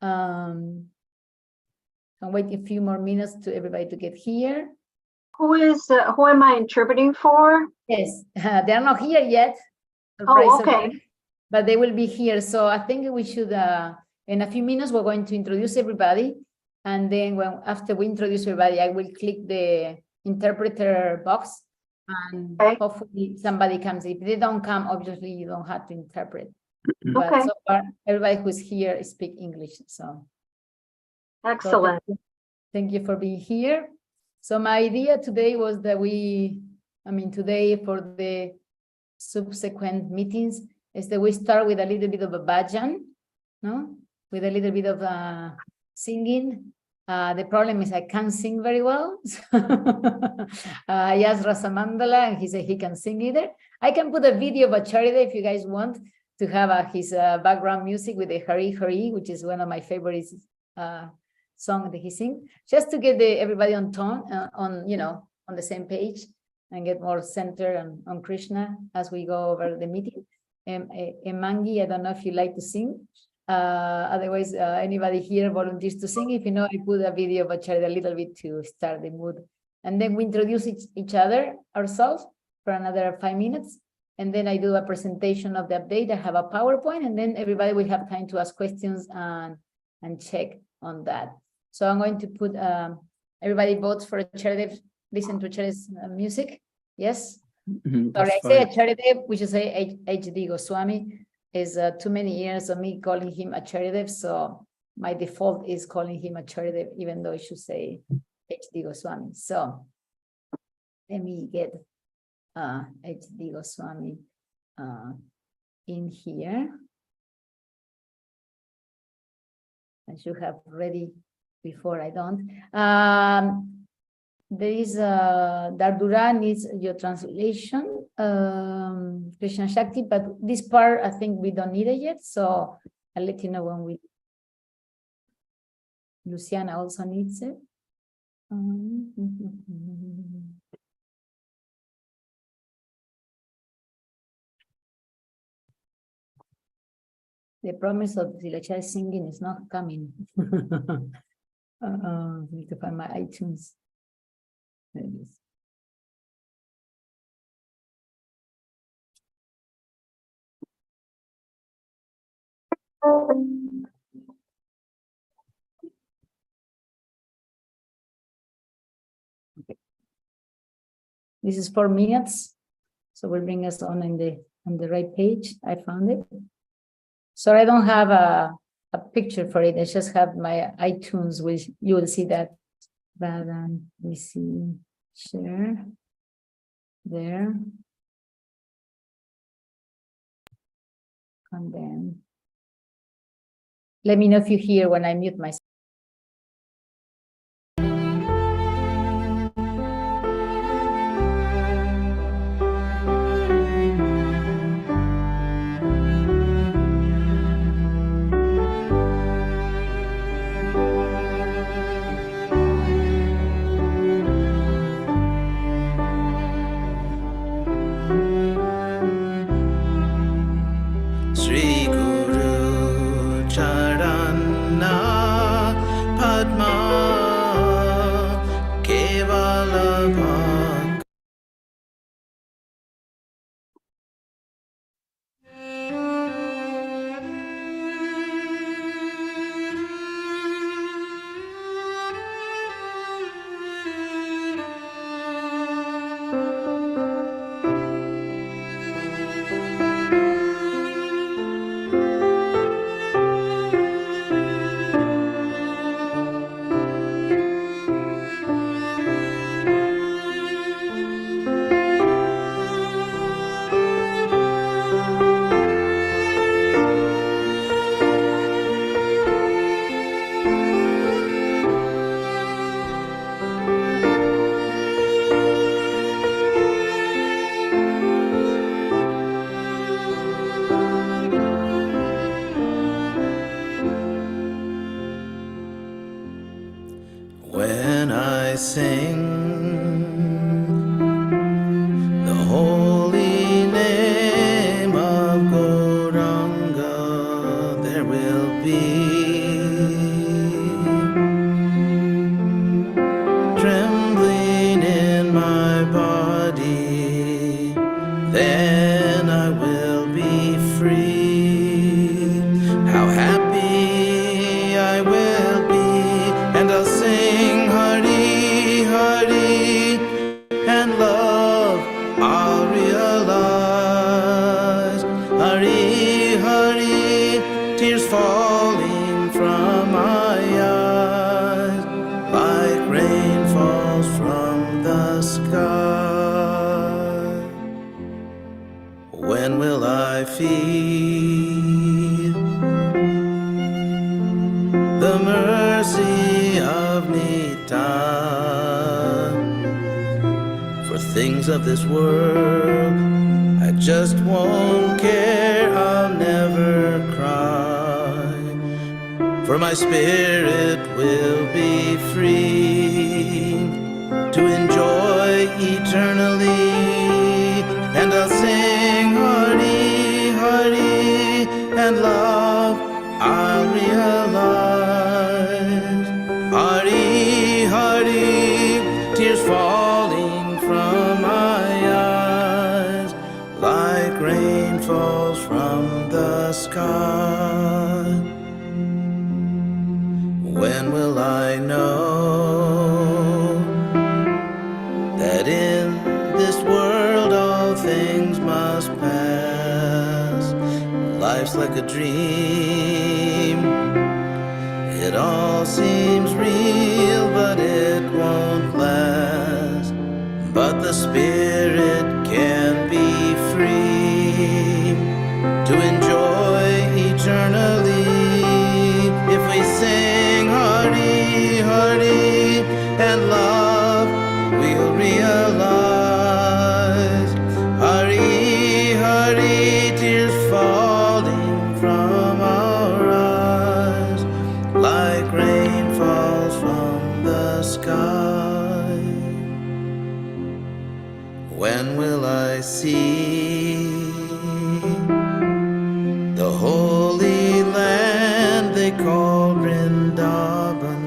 I'm waiting a few more minutes to everybody to get here. Who am I interpreting for? Yes, they're not here yet. Oh, okay. But they will be here. So I think we should, in a few minutes, we're going to introduce everybody. And then after we introduce everybody, I will click the interpreter box and hopefully somebody comes. If they don't come, obviously you don't have to interpret. But so far, everybody who's here speak English. So excellent. So thank you for being here. So my idea today was that today for the subsequent meetings is that we start with a little bit of a bhajan, no? With a little bit of singing. The problem is I can't sing very well. I asked Rasamandala and he said he can sing either. I can put a video of Acharya if you guys want to have his background music with the Hari Hari, which is one of my favorite songs that he sings, just to get everybody on tone, on the same page and get more centered on Krishna as we go over the meeting. Mangi, I don't know if you like to sing. Otherwise, anybody here volunteers to sing. If you know, I put a video of Acharya a little bit to start the mood. And then we introduce each other, ourselves, for another 5 minutes. And then I do a presentation of the update. I have a PowerPoint, and then everybody will have time to ask questions and check on that. So I'm going to put, everybody votes for Acharya, listen to Acharya's music. Yes? Sorry, I say Acharya, we should say H.D. Goswami. Is too many years of me calling him Acharya, so my default is calling him Acharya, even though I should say H.D. Goswami. So let me get H.D. Goswami in here. I should have ready before I don't. There is Dardura needs your translation, Krishna Shakti, but this part I think we don't need it yet, so I'll let you know when we. Luciana also needs it. The promise of Silachai singing is not coming. Need to find my iTunes. There it is. Okay. This is 4 minutes, so we'll bring us on the right page. I found it. So I don't have a picture for it. I just have my iTunes, which you will see that. But we see share there, and then let me know if you hear when I mute myself. When I sing the holy name of Gauranga, there will be feel the mercy of Nita. For things of this world, I just won't care, I'll never cry. For my spirit will be free to enjoy eternally. And I'll sing Hari, Hari, and love I'll realize. Hari, Hari, tears falling from my eyes, like rain falls from the sky. When will I know that in this world all things must pass? Life's like a dream, it all seems real, but it won't last. But the spirit can be free to enjoy eternally if we sing Hari, Hari, and love we'll realize. Hari, Hari, tears falling from our eyes, like rain falls from the sky. When will I see the holy land they call Vrindavan?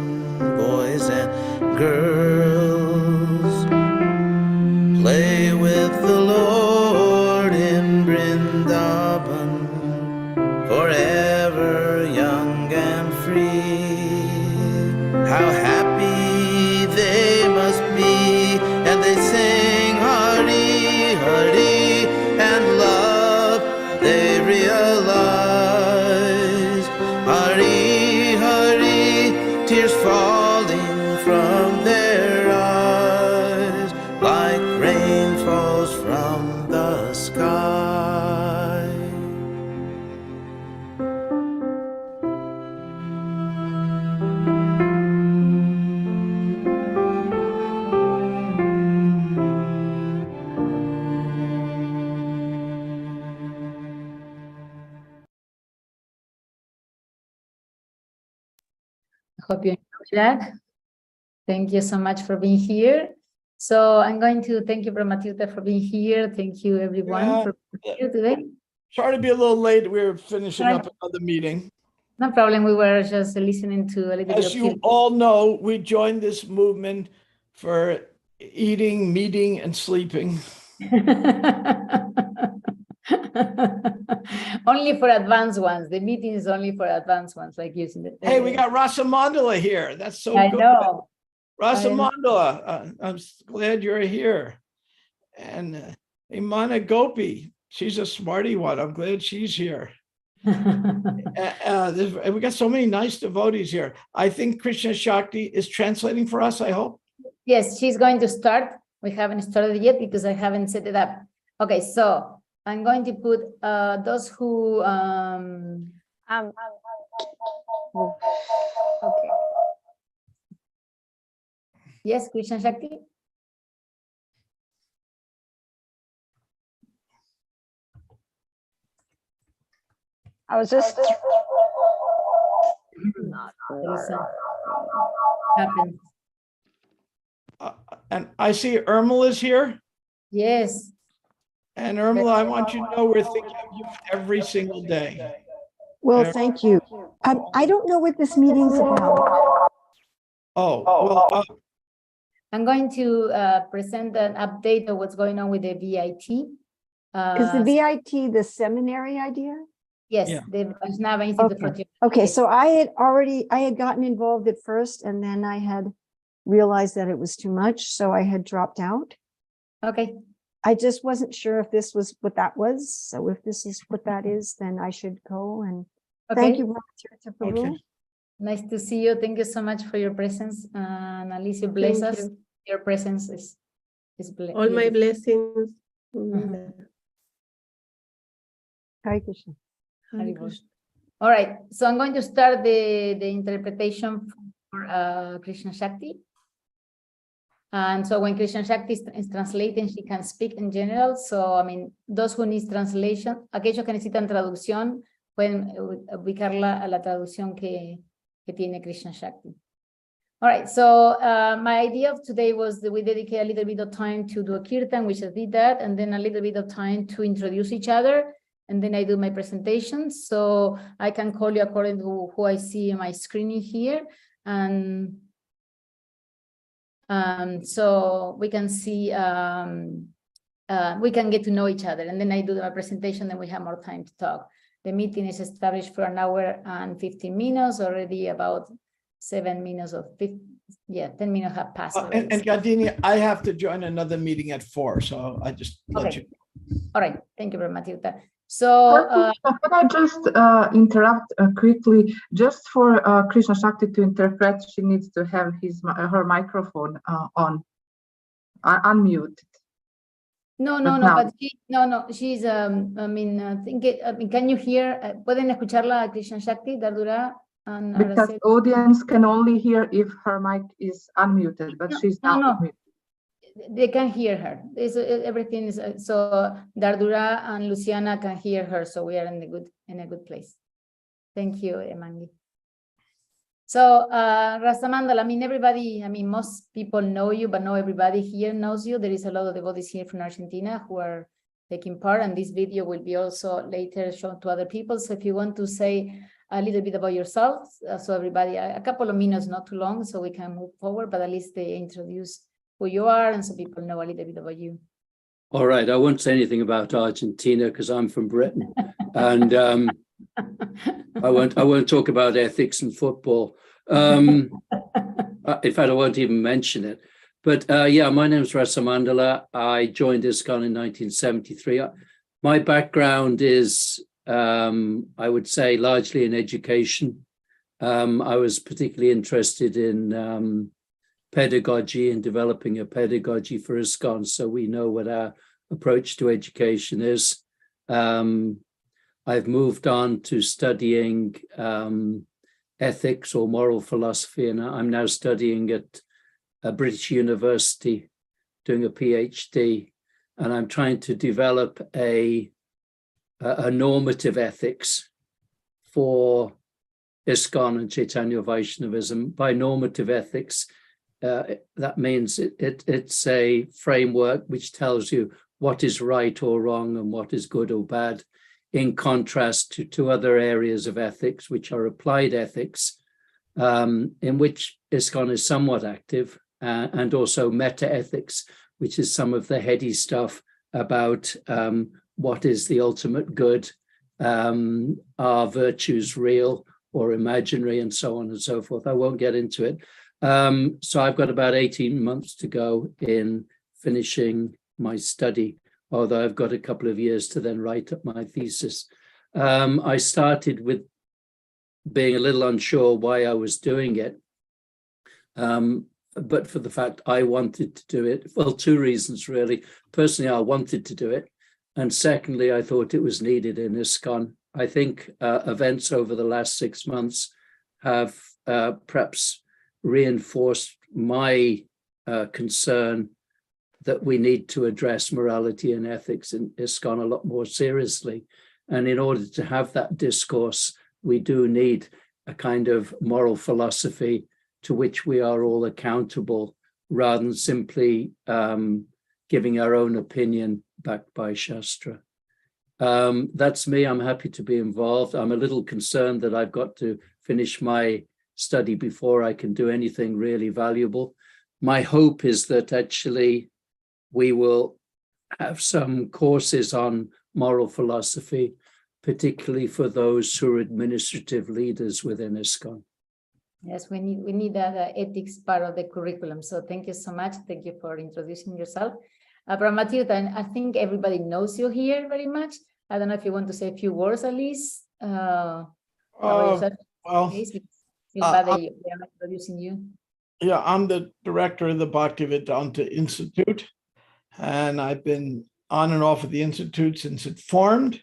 Boys and girls play with the Lord in Vrindavan, forever young and free. How happy they must be, and they sing Hari, Hari, and love they realize. Hari, Hari, tears falling from their eyes, like rain falls from the sky. I hope you enjoyed that. Thank you so much for being here. So I'm going to thank you, Brother Matilda, for being here. Thank you, everyone, for being here today. Sorry to be a little late. We were finishing Right. up another meeting. No problem. We were just listening to a little bit As of you all know, we joined this movement for eating, meeting, and sleeping. Only for advanced ones. The meeting is only for advanced ones, like using the. Hey, we got Rasa Mandala here. That's so I good. know. Rasa I know. Mandala, I'm glad you're here. And Imana Gopi, she's a smarty one. I'm glad she's here. We got so many nice devotees here. I think Krishna Shakti is translating for us, I hope. Yes, she's going to start. We haven't started yet because I haven't set it up. Okay, so I'm going to put those who Okay. yes, Krishna Shakti. I was just Happens. And I see Irma is here. Yes. And Irma, I want you to know we're thinking of you every single day. Well, thank you. I don't know what this meeting's about. I'm going to present an update of what's going on with the VIT. Is the VIT the seminary idea? Yes, Yeah. the Vaishnava Institute for Theology. Okay, so I had gotten involved at first, and then I had realized that it was too much, so I had dropped out. Okay. I just wasn't sure if this was what that was. So if this is what that is, then I should go. And thank Okay. you, Robert. Okay. Nice to see you. Thank you so much for your presence. And Alicia, bless Thank us. you. Your presence is All my beautiful. blessings. Mhm. Hare Krishna. Haribol. All right, so I'm going to start the interpretation for Krishna Shakti. And so when Krishna Shakti is translating, she can speak in general. So, I mean, those who need translation, aquellos que necesitan traducción, pueden ubicarla a la traducción que tiene Krishna Shakti. All right, so my idea of today was that we dedicate a little bit of time to do a kirtan, which I did that, and then a little bit of time to introduce each other, and then I do my presentation. So I can call you according to who I see in my screen here, and so we can see, we can get to know each other, and then I do my presentation, then we have more time to talk. The meeting is established for 1 hour and 15 minutes, already about 7 minutes of 10 minutes have passed. And Gardini, I have to join another meeting at 4, so I just let you. All right, thank you very much, Matilda. So can I just interrupt quickly? Just for Krishna Shakti to interpret, she needs to have her microphone on, unmuted. No, she's I mean, can you hear? ¿Pueden escucharla a Krishna Shakti, Dardura? And because Araceli? audience can only hear if her mic is unmuted, but she's not unmuted. They can hear her. Everything is so Dardura and Luciana can hear her, so we are in a good place. Thank you, Emangi. So Rasamandala, I mean, most people know you, but not everybody here knows you. There is a lot of devotees here from Argentina who are taking part, and this video will be also later shown to other people. So if you want to say a little bit about yourself, so everybody, a couple of minutes, not too long, so we can move forward, but at least they introduce who you are, and so people know a little bit about you. All right, I won't say anything about Argentina because I'm from Britain, and I won't talk about ethics and football. In fact, I won't even mention it. But yeah, my name is Rasamandala. I joined ISKCON in 1973. My background is, I would say, largely in education. I was particularly interested in pedagogy and developing a pedagogy for ISKCON, so we know what our approach to education is. I've moved on to studying ethics or moral philosophy, and I'm now studying at a British university, doing a PhD, and I'm trying to develop a normative ethics for ISKCON and Chaitanya Vaishnavism. By normative ethics, that means it's a framework which tells you what is right or wrong and what is good or bad, in contrast to two other areas of ethics, which are applied ethics, in which ISKCON is somewhat active, and also meta-ethics, which is some of the heady stuff about what is the ultimate good, are virtues real or imaginary, and so on and so forth. I won't get into it. So I've got about 18 months to go in finishing my study, although I've got a couple of years to then write up my thesis. I started with being a little unsure why I was doing it, but for the fact I wanted to do it. Well, two reasons, really. Personally, I wanted to do it. And secondly, I thought it was needed in ISKCON. I think events over the last 6 months have perhaps reinforced my concern that we need to address morality and ethics in ISKCON a lot more seriously. And in order to have that discourse, we do need a kind of moral philosophy to which we are all accountable, rather than simply giving our own opinion backed by Shastra. That's me. I'm happy to be involved. I'm a little concerned that I've got to finish my study before I can do anything really valuable. My hope is that actually we will have some courses on moral philosophy, particularly for those who are administrative leaders within ISKCON. Yes, we need that ethics part of the curriculum. So thank you so much. Thank you for introducing yourself. Matilda, I think everybody knows you here very much. I don't know if you want to say a few words at least. About yourself. Well, I'm introducing you. Yeah, I'm the director of the Bhaktivedanta Institute, and I've been on and off of the Institute since it formed.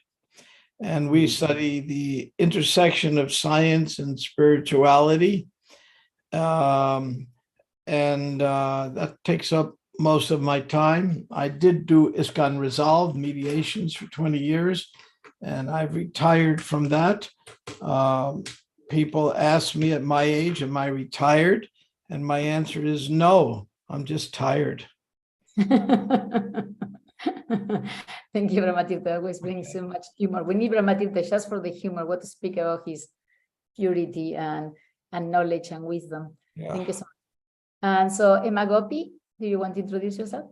and we study the intersection of science and spirituality. That takes up most of my time. I did do ISKCON Resolved mediations for 20 years, and I've retired from that. People ask me at my age, am I retired? And my answer is no, I'm just tired. Thank you, Brahmatirtha. Always brings so much humor. We need Brahmatirtha just for the humor, what to speak about his purity and knowledge and wisdom. Yeah. Thank you so much. And so, Emma Gopi, do you want to introduce yourself?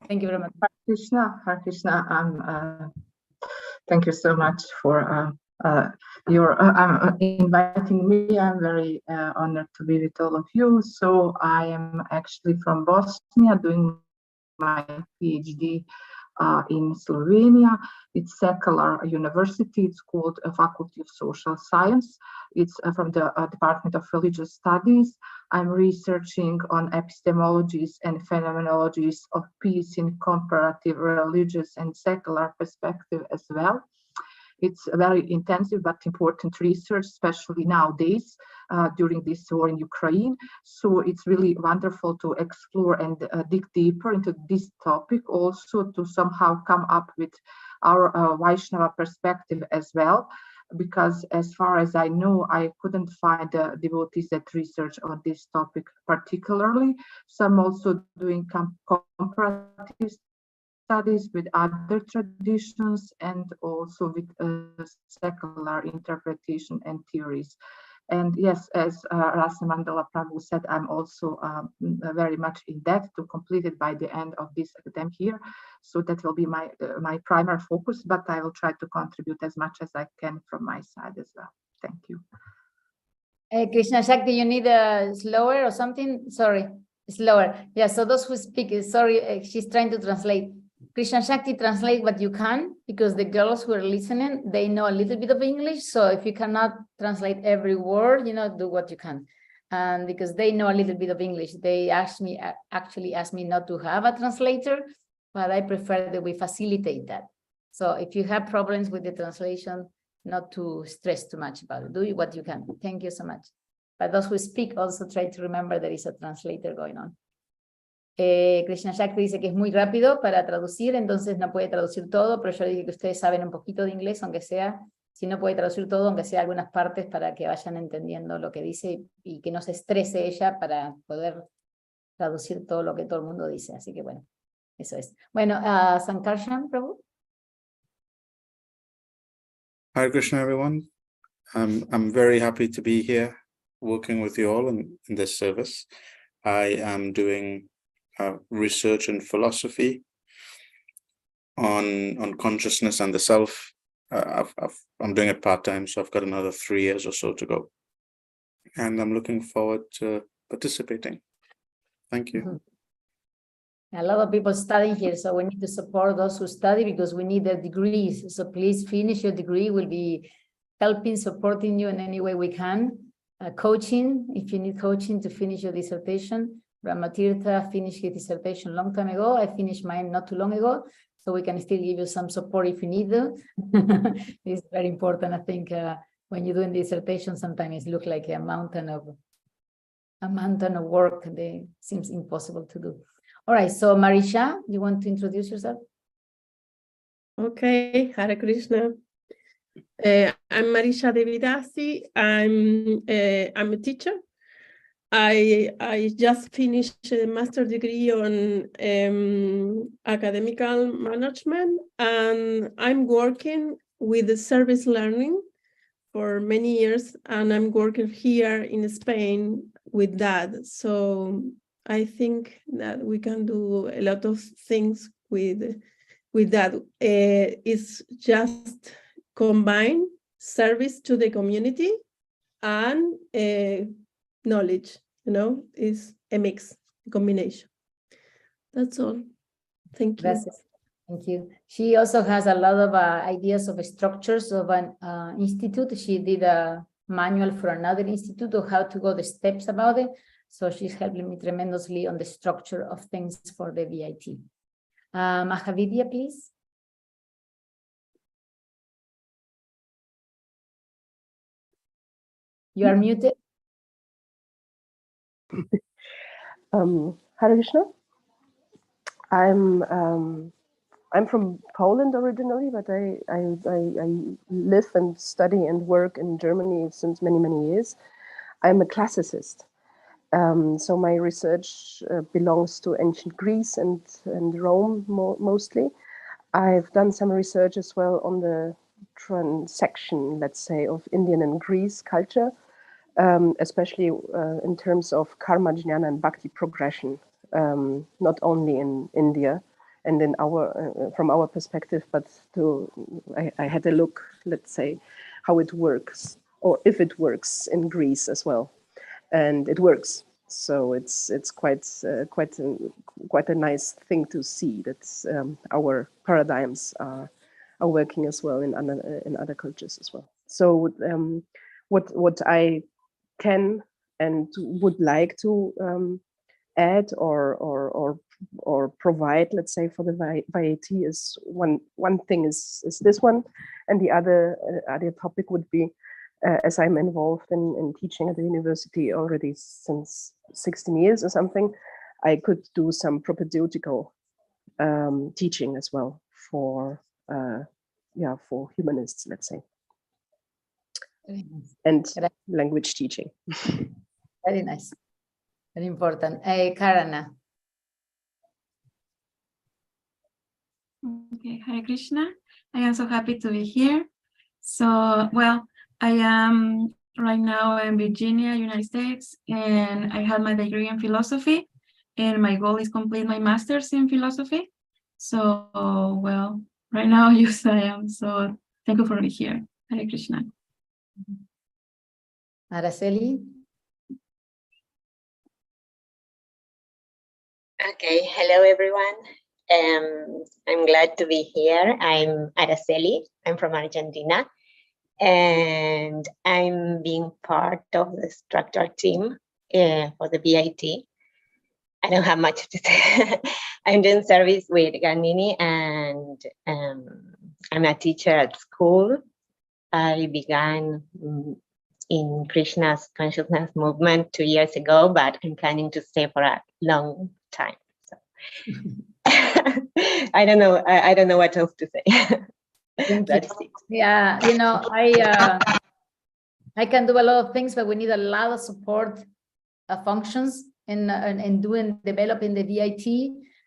Thank you very much. Hare Krishna. Thank you so much for your inviting me. I'm very honored to be with all of you. So I am actually from Bosnia, doing my PhD in Slovenia. It's secular university. It's called Faculty of Social Science. It's from the Department of Religious Studies. I'm researching on epistemologies and phenomenologies of peace in comparative religious and secular perspective as well. It's a very intensive but important research, especially nowadays during this war in Ukraine. So it's really wonderful to explore and dig deeper into this topic, also to somehow come up with our Vaishnava perspective as well. Because as far as I know, I couldn't find devotees that research on this topic particularly. So I'm also doing comparative studies with other traditions and also with secular interpretation and theories. And yes, as Rasa Mandala Prabhu said, I'm also very much in debt to complete it by the end of this academic year. So that will be my primary focus, but I will try to contribute as much as I can from my side as well. Thank you. Krishna Shakti, you need slower or something? Sorry, slower. Yeah, so those who speak, sorry, she's trying to translate. Krishna Shakti, translate what you can, because the girls who are listening, they know a little bit of English. So if you cannot translate every word, do what you can. And because they know a little bit of English, they actually asked me not to have a translator, but I prefer that we facilitate that. So if you have problems with the translation, not to stress too much about it. Do what you can. Thank you so much. But those who speak also try to remember there is a translator going on. Krishna Shakti dice que es muy rápido para traducir, entonces no puede traducir todo, pero yo le dije que ustedes saben un poquito de inglés, aunque sea, si no puede traducir todo, aunque sea algunas partes, para que vayan entendiendo lo que dice y que no se estrese ella para poder traducir todo lo que todo el mundo dice. Así que bueno, eso es. Bueno, Sankarshan, Prabhu. Hare Krishna, everyone. I'm very happy to be here working with you all in this service. I am doing research and philosophy on consciousness and the self. I'm doing it part-time, so I've got another 3 years or so to go. And I'm looking forward to participating. Thank you. A lot of people studying here, so we need to support those who study because we need their degrees. So please finish your degree. We'll be helping, supporting you in any way we can. Coaching, if you need coaching to finish your dissertation. Brahmatirtha finished his dissertation long time ago. I finished mine not too long ago, so we can still give you some support if you need them. It's very important. I think when you're doing dissertation, sometimes it looks like a mountain of work that seems impossible to do. All right, so Marisha, you want to introduce yourself? Okay, Hare Krishna. I'm Marisha Devidasi. I'm a teacher. I just finished a master's degree on academical management, and I'm working with the service learning for many years, and I'm working here in Spain with that. So I think that we can do a lot of things with that. It's just combine service to the community and knowledge, is a mix, a combination. That's all. Thank you. Gracias. Thank you. She also has a lot of ideas of structures of an institute. She did a manual for another institute of how to go the steps about it. So she's helping me tremendously on the structure of things for the VIT. Mahavidya, please. You are muted. Hare Krishna. I'm from Poland originally, but I live and study and work in Germany since many years. I'm a classicist. So my research belongs to ancient Greece and Rome mostly. I've done some research as well on the transaction, let's say, of Indian and Greece culture, especially in terms of karma, jnana, and bhakti progression, not only in India and in our from our perspective, but I had a look, let's say, how it works, or if it works in Greece as well, and it works. So it's quite a nice thing to see that our paradigms are working as well in other cultures as well. So what I can and would like to add or provide, let's say, for the VAT is one thing is this one, and the other topic would be, as I'm involved in teaching at the university already since 16 years or something, I could do some propedeutical teaching as well for humanists, let's say, and language teaching. Very nice, very important. Karana. Okay, Hare Krishna. I am so happy to be here. So, well, I am right now in Virginia, United States, and I have my degree in philosophy, and my goal is complete my master's in philosophy. So, well, right now, yes, I am. So, thank you for being here. Hare Krishna. Araceli. Okay, hello everyone. I'm glad to be here. I'm Araceli. I'm from Argentina, and I'm being part of the structure team for the VIT. I don't have much to say. I'm doing service with Gandini, and I'm a teacher at school. I began in Krishna's consciousness movement 2 years ago, but I'm planning to stay for a long time. So I don't know. I don't know what else to say. That's it. Yeah, I can do a lot of things, but we need a lot of support functions in developing the VIT.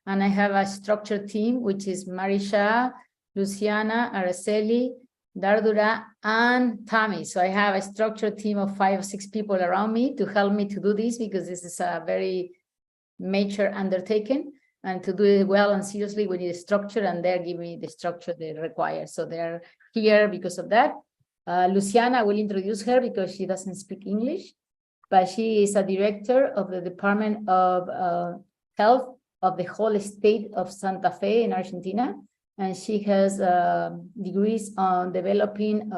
And I have a structured team, which is Marisha, Luciana, Araceli, Dardura, and Tammy. So I have a structured team of 5 or 6 people around me to help me to do this, because this is a very major undertaking. And to do it well and seriously, we need a structure, and they're giving me the structure they require. So they're here because of that. Luciana, I will introduce her because she doesn't speak English, but she is a director of the Department of Health of the whole state of Santa Fe in Argentina. And she has degrees on developing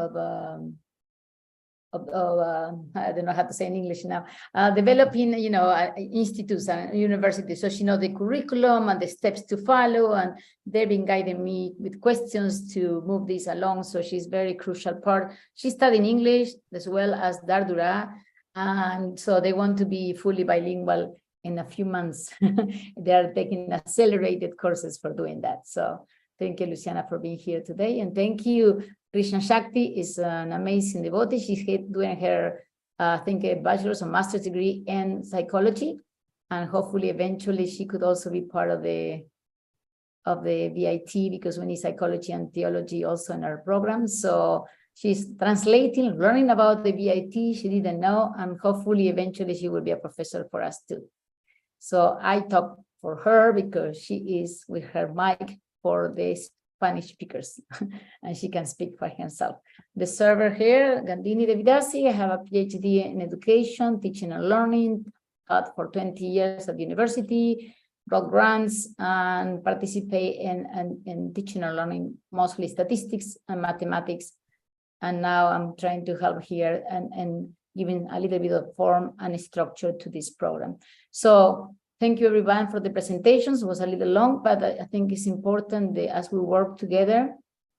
I don't know how to say in English now, developing, institutes and universities. So she knows the curriculum and the steps to follow, and they've been guiding me with questions to move this along. So she's very crucial part. She's studying English as well as Dardura, and so they want to be fully bilingual in a few months. They are taking accelerated courses for doing that. So thank you, Luciana, for being here today, and thank you. Krishna Shakti is an amazing devotee. She's doing her, I think, a bachelor's or master's degree in psychology, and hopefully, eventually, she could also be part of the VIT, because we need psychology and theology also in our program. So she's translating, learning about the VIT. She didn't know, and hopefully, eventually, she will be a professor for us too. So I talk for her because she is with her mic for this Spanish speakers, and she can speak for herself. The server here, Gandini Devidasi, I have a PhD in education, teaching and learning, taught for 20 years at the university, got grants, and participate in teaching and learning, mostly statistics and mathematics. And now I'm trying to help here and giving a little bit of form and structure to this program. So thank you, everyone, for the presentations. It was a little long, but I think it's important that as we work together,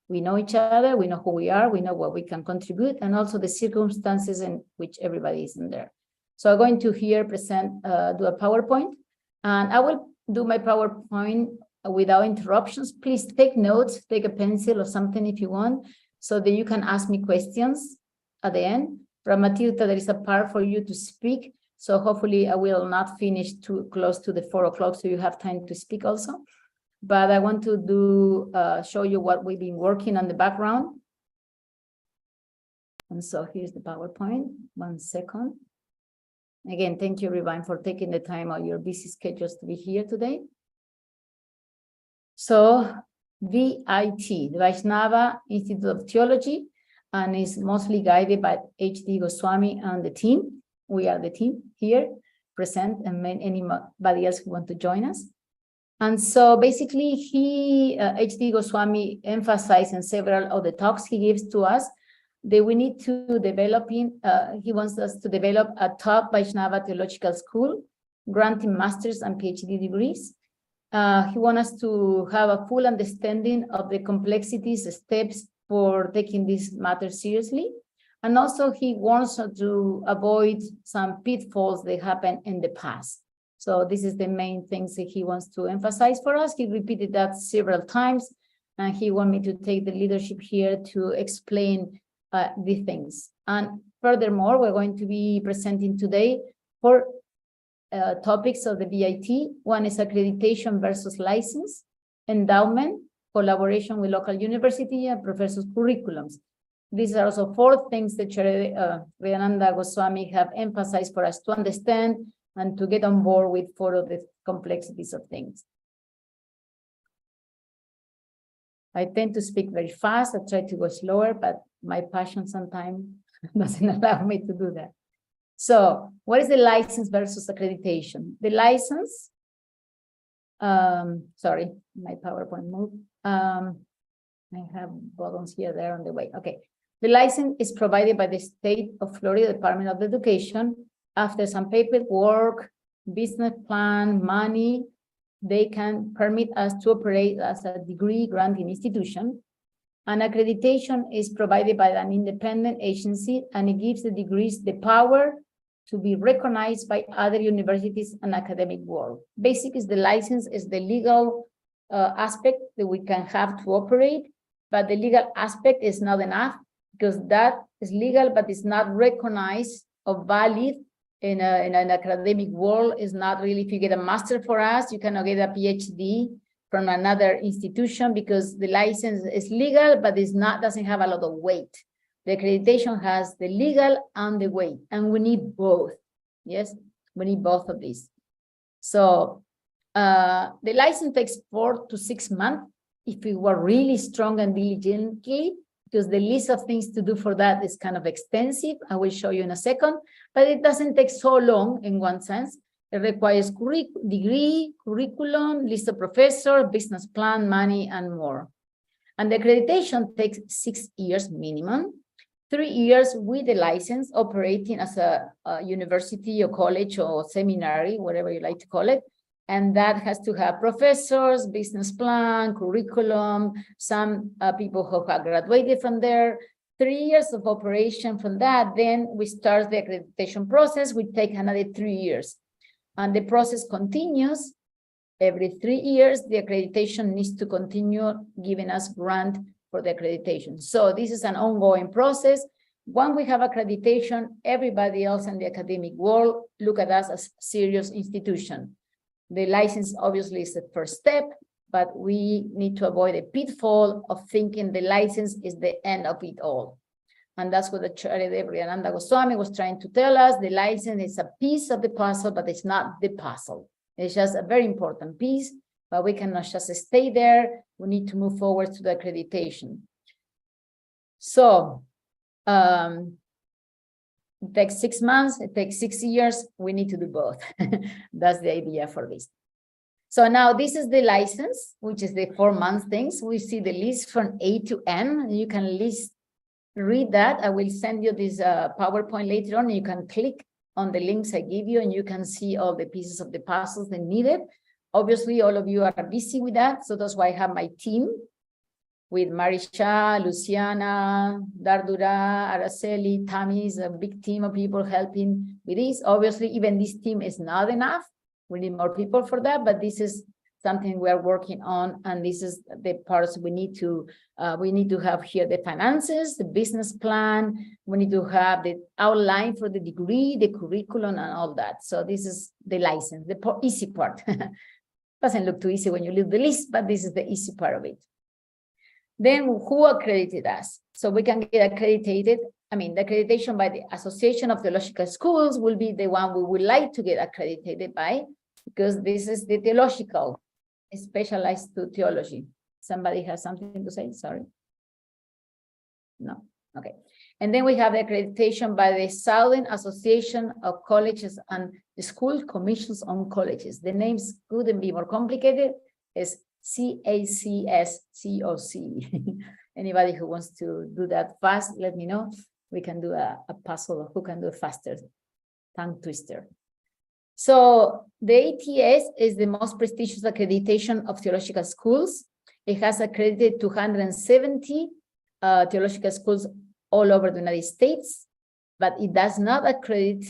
We know each other, we know who we are, we know what we can contribute, and also the circumstances in which everybody is in there. So I'm going to here present, do a PowerPoint, and I will do my PowerPoint without interruptions. Please take notes, take a pencil or something if you want, so that you can ask me questions at the end. From Matilda, there is a part for you to speak, so hopefully I will not finish too close to the 4 o'clock, so you have time to speak also. But I want to do show you what we've been working on the background. And so here's the PowerPoint. 1 second. Again, thank you, everyone, for taking the time on your busy schedules to be here today. So VIT, the Vaishnava Institute of Theology, and is mostly guided by H.D. Goswami and the team. We are the team here present, and anybody else who want to join us. And so basically, H.D. Goswami emphasized in several of the talks he gives to us that we need to develop he wants us to develop a top Vaishnava theological school, granting master's and PhD degrees. He wants us to have a full understanding of the complexities, steps for taking this matter seriously. And also he wants to avoid some pitfalls that happened in the past. So this is the main things that he wants to emphasize for us. He repeated that several times, and he wants me to take the leadership here to explain the things. And furthermore, we're going to be presenting today 4 topics of the VIT. One is accreditation versus license, endowment, collaboration with local university, and professors' curriculums. These are also 4 things that Vedananda Goswami have emphasized for us to understand and to get on board with 4 of the complexities of things. I tend to speak very fast. I try to go slower, but my passion sometimes doesn't allow me to do that. So what is the license versus accreditation? The license, sorry, my PowerPoint moved. I have buttons here, there on the way. Okay. The license is provided by the state of Florida Department of Education. After some paperwork, business plan, money, they can permit us to operate as a degree granting institution. An accreditation is provided by an independent agency, and it gives the degrees the power to be recognized by other universities and academic world. Basically, the license is the legal aspect that we can have to operate, but the legal aspect is not enough, because that is legal, but it's not recognized or valid in an academic world. Is not really, if you get a master for us, you cannot get a PhD from another institution, because the license is legal, but it's not, doesn't have a lot of weight. The accreditation has the legal and the weight, and we need both. Yes, we need both of these. So the license takes 4 to 6 months if we were really strong and diligently, because the list of things to do for that is kind of extensive. I will show you in a second, but it doesn't take so long in one sense. It requires degree, curriculum, list of professors, business plan, money, and more. And the accreditation takes 6 years minimum, 3 years with the license operating as a university or college or seminary, whatever you like to call it. And that has to have professors, business plan, curriculum, some people who have graduated from there. 3 years of operation from that, then we start the accreditation process, we take another 3 years. And the process continues. Every 3 years, the accreditation needs to continue giving us grant for the accreditation. So this is an ongoing process. When we have accreditation, everybody else in the academic world look at us as serious institution. The license obviously is the first step, but we need to avoid a pitfall of thinking the license is the end of it all. And that's what the Acharya Vedananda Goswami was trying to tell us. The license is a piece of the puzzle, but it's not the puzzle. It's just a very important piece, but we cannot just stay there. We need to move forward to the accreditation. So it takes 6 months, it takes 6 years. We need to do both. That's the idea for this. So now this is the license, which is the 4 months things. We see the list from A to N. You can read that. I will send you this PowerPoint later on. You can click on the links I give you, and you can see all the pieces of the puzzles that needed. Obviously, all of you are busy with that. So that's why I have my team with Marisha, Luciana, Dardura, Araceli, Tammy, is a big team of people helping with this. Obviously, even this team is not enough. We need more people for that, but this is something we are working on, and this is the parts we need to have here: the finances, the business plan. We need to have the outline for the degree, the curriculum, and all that. So this is the license, the easy part. Doesn't look too easy when you leave the list, but this is the easy part of it. Then who accredited us? So we can get accredited. I mean, the accreditation by the Association of Theological Schools will be the one we would like to get accredited by, because this is the theological, specialized to theology. Somebody has something to say? Sorry. No. Okay. And then we have the accreditation by the Southern Association of Colleges and School Commissions on Colleges. The names couldn't be more complicated. It's CACSCOC. Anybody who wants to do that fast, let me know. We can do a puzzle of who can do it faster. Tongue twister. So the ATS is the most prestigious accreditation of theological schools. It has accredited 270 theological schools all over the United States, but it does not accredit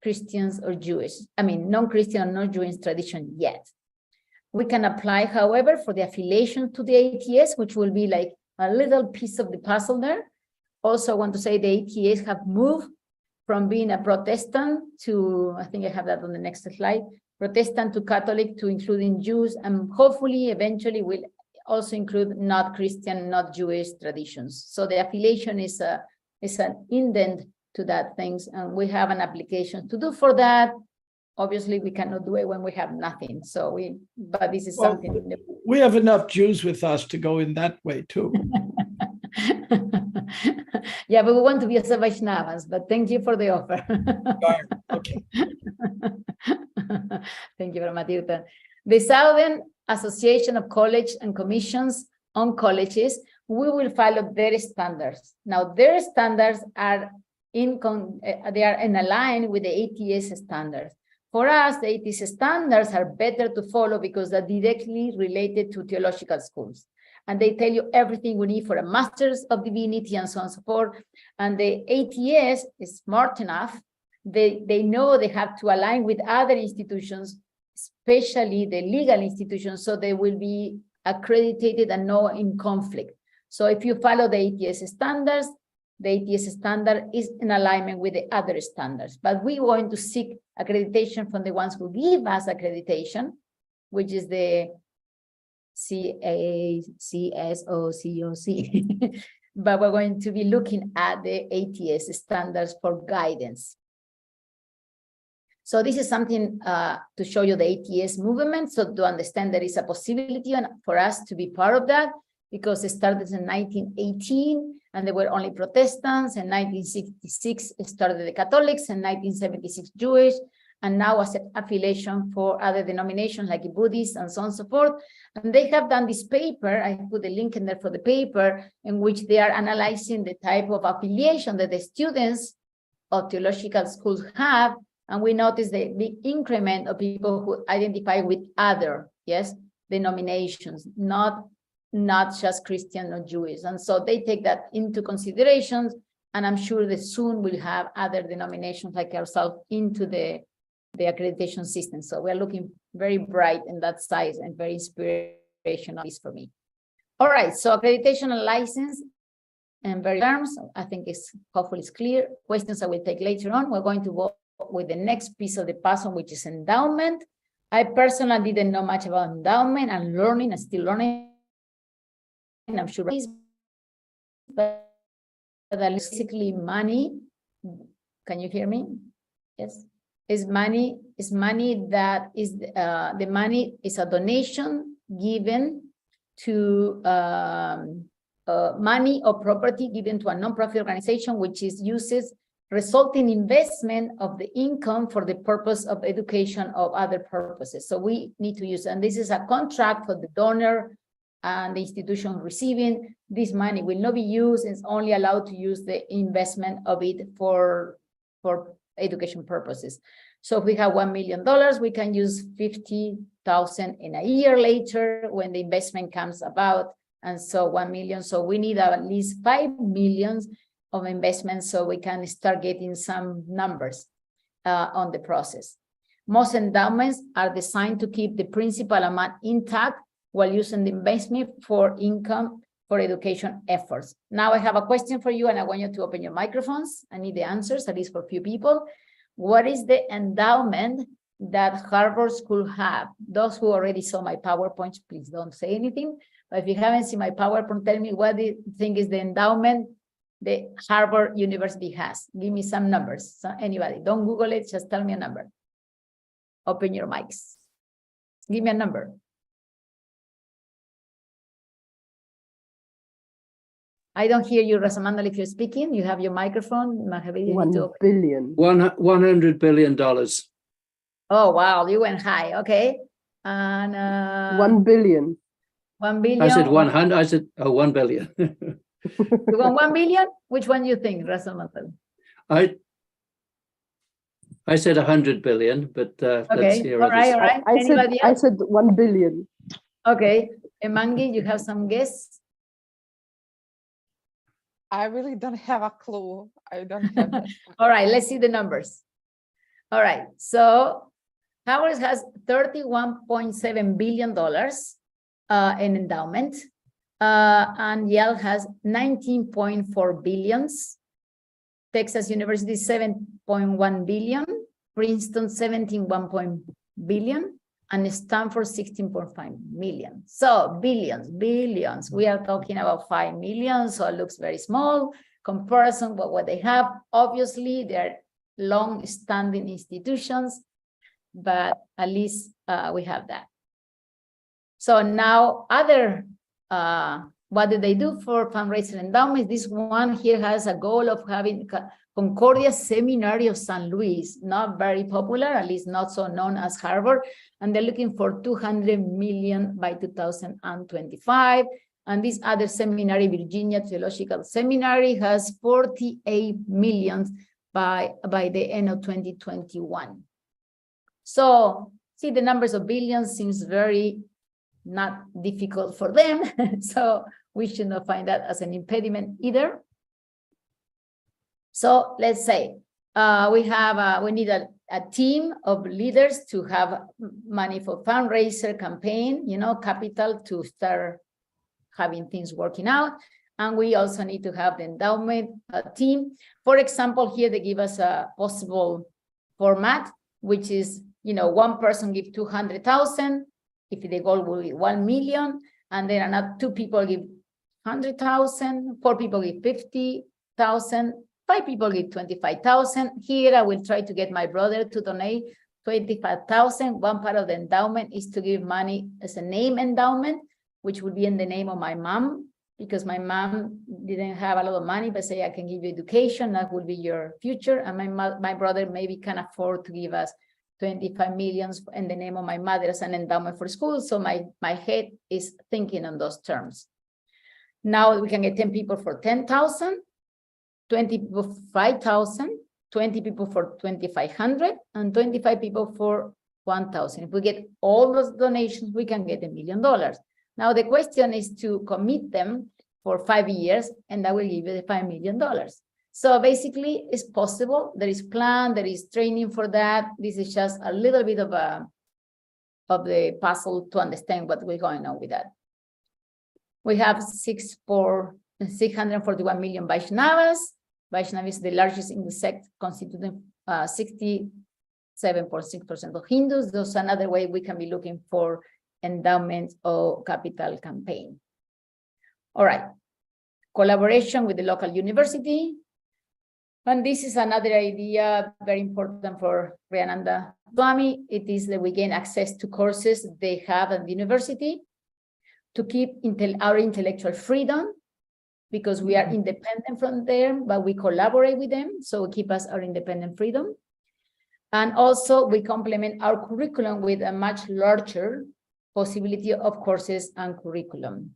Christians or Jewish, non-Christian or non-Jewish tradition yet. We can apply, however, for the affiliation to the ATS, which will be like a little piece of the puzzle there. Also, I want to say the ATS have moved from being a Protestant to, I think I have that on the next slide, Protestant to Catholic to including Jews, and hopefully eventually will also include not Christian, not Jewish traditions. So the affiliation is an indent to that things, and we have an application to do for that. Obviously, we cannot do it when we have nothing. So but this is something. We have enough Jews with us to go in that way too. Yeah, but we want to be as a Vaishnavas, but thank you for the offer. Okay. Thank you very much, Tirthan. The Southern Association of Colleges and Commissions on Colleges, we will follow their standards. Now, their standards are in line with the ATS standards. For us, the ATS standards are better to follow because they're directly related to theological schools. And they tell you everything we need for a Master's of Divinity and so on and so forth. And the ATS is smart enough. They know they have to align with other institutions, especially the legal institutions, so they will be accredited and not in conflict. So if you follow the ATS standards, the ATS standard is in alignment with the other standards. But we want to seek accreditation from the ones who give us accreditation, which is the CACSOCOC. But we're going to be looking at the ATS standards for guidance. So this is something to show you the ATS movement, so to understand there is a possibility for us to be part of that, because it started in 1918 and they were only Protestants. In 1966, it started the Catholics, in 1976, Jewish, and now as an affiliation for other denominations like Buddhists and so on and so forth. And they have done this paper, I put the link in there for the paper, in which they are analyzing the type of affiliation that the students of theological schools have. And we notice the big increment of people who identify with other, denominations, not just Christian or Jewish. And so they take that into consideration. And I'm sure that soon we'll have other denominations like ourselves into the accreditation system. So we're looking very bright in that side and very inspirational for me. All right, so accreditation and license in very terms, I think hopefully it's clear. Questions I will take later on. We're going to go with the next piece of the puzzle, which is endowment. I personally didn't know much about endowment. I'm learning, I'm still learning. And I'm sure, but basically money. Can you hear me? Yes. Is money that is the money is a donation given to money or property given to a nonprofit organization, which is uses resulting investment of the income for the purpose of education or other purposes. So we need to use, and this is a contract for the donor and the institution receiving this money will not be used. It's only allowed to use the investment of it for education purposes. So if we have $1 million, we can use 50,000 in a year later when the investment comes about, And so 1 million. So we need at least 5 million of investment so we can start getting some numbers on the process. Most endowments are designed to keep the principal amount intact while using the investment for income for education efforts. Now I have a question for you and I want you to open your microphones. I need the answers, at least for a few people. What is the endowment that Harvard School have? Those who already saw my PowerPoint, please don't say anything. But if you haven't seen my PowerPoint, tell me what do you think is the endowment the Harvard University has. Give me some numbers. So anybody, don't Google it, just tell me a number. Open your mics. Give me a number. I don't hear you, Rosamanda, if you're speaking. You have your microphone. $1 billion. $100 billion. Oh, wow, you went high. Okay. And 1 billion. 1 billion. I said 100. I said 1 billion. You want 1 billion? Which one do you think, Rosamanda? I said 100 billion, but let's okay. hear All right, all right. I said 1 billion. Okay. Emangi, you have some guess? I really don't have a clue. I don't have that. All right, let's see the numbers. All right, so Howard has $31.7 billion in endowment, and Yale has 19.4 billions. Texas University 7.1 billion, Princeton 17.1 billion, and Stanford 16.5 million. So billions. We are talking about 5 million, so it looks very small comparison with what they have. Obviously, they're long-standing institutions, but at least we have that. So now other what do they do for fundraising endowments? This one here has a goal of having Concordia Seminary of San Luis, not very popular, at least not so known as Harvard, and they're looking for 200 million by 2025. And this other seminary, Virginia Theological Seminary, has 48 million by the end of 2021. So see, the numbers of billions seems very not difficult for them. So we should not find that as an impediment either. So let's say we need a team of leaders to have money for fundraiser campaign, capital to start having things working out. And we also need to have the endowment team. For example, here they give us a possible format, which is, one person give 200,000. If the goal will be 1 million, and then another 2 people give 100,000, 4 people give 50,000, 5 people give 25,000. Here I will try to get my brother to donate 25,000. One part of the endowment is to give money as a name endowment, which would be in the name of my mom, because my mom didn't have a lot of money, but say I can give you education, that will be your future. And my brother maybe can afford to give us 25 million in the name of my mother as an endowment for school. So my head is thinking on those terms. Now we can get 10 people for 10,000, 20 people for 5,000, 20 people for 2,500, and 25 people for 1,000. If we get all those donations, we can get $1 million. Now the question is to commit them for 5 years, and that will give you the $5 million. So basically, it's possible. There is plan, there is training for that. This is just a little bit of the puzzle to understand what we're going on with that. We have 641 million Vaishnavas. Vaishnava is the largest in the sect, constituting 67.6% of Hindus. That's another way we can be looking for endowment or capital campaign. All right. Collaboration with the local university. And this is another idea very important for Riananda Swami. It is that we gain access to courses they have at the university to keep our intellectual freedom, because we are independent from them, but we collaborate with them, so we keep us our independent freedom. And also we complement our curriculum with a much larger possibility of courses and curriculum.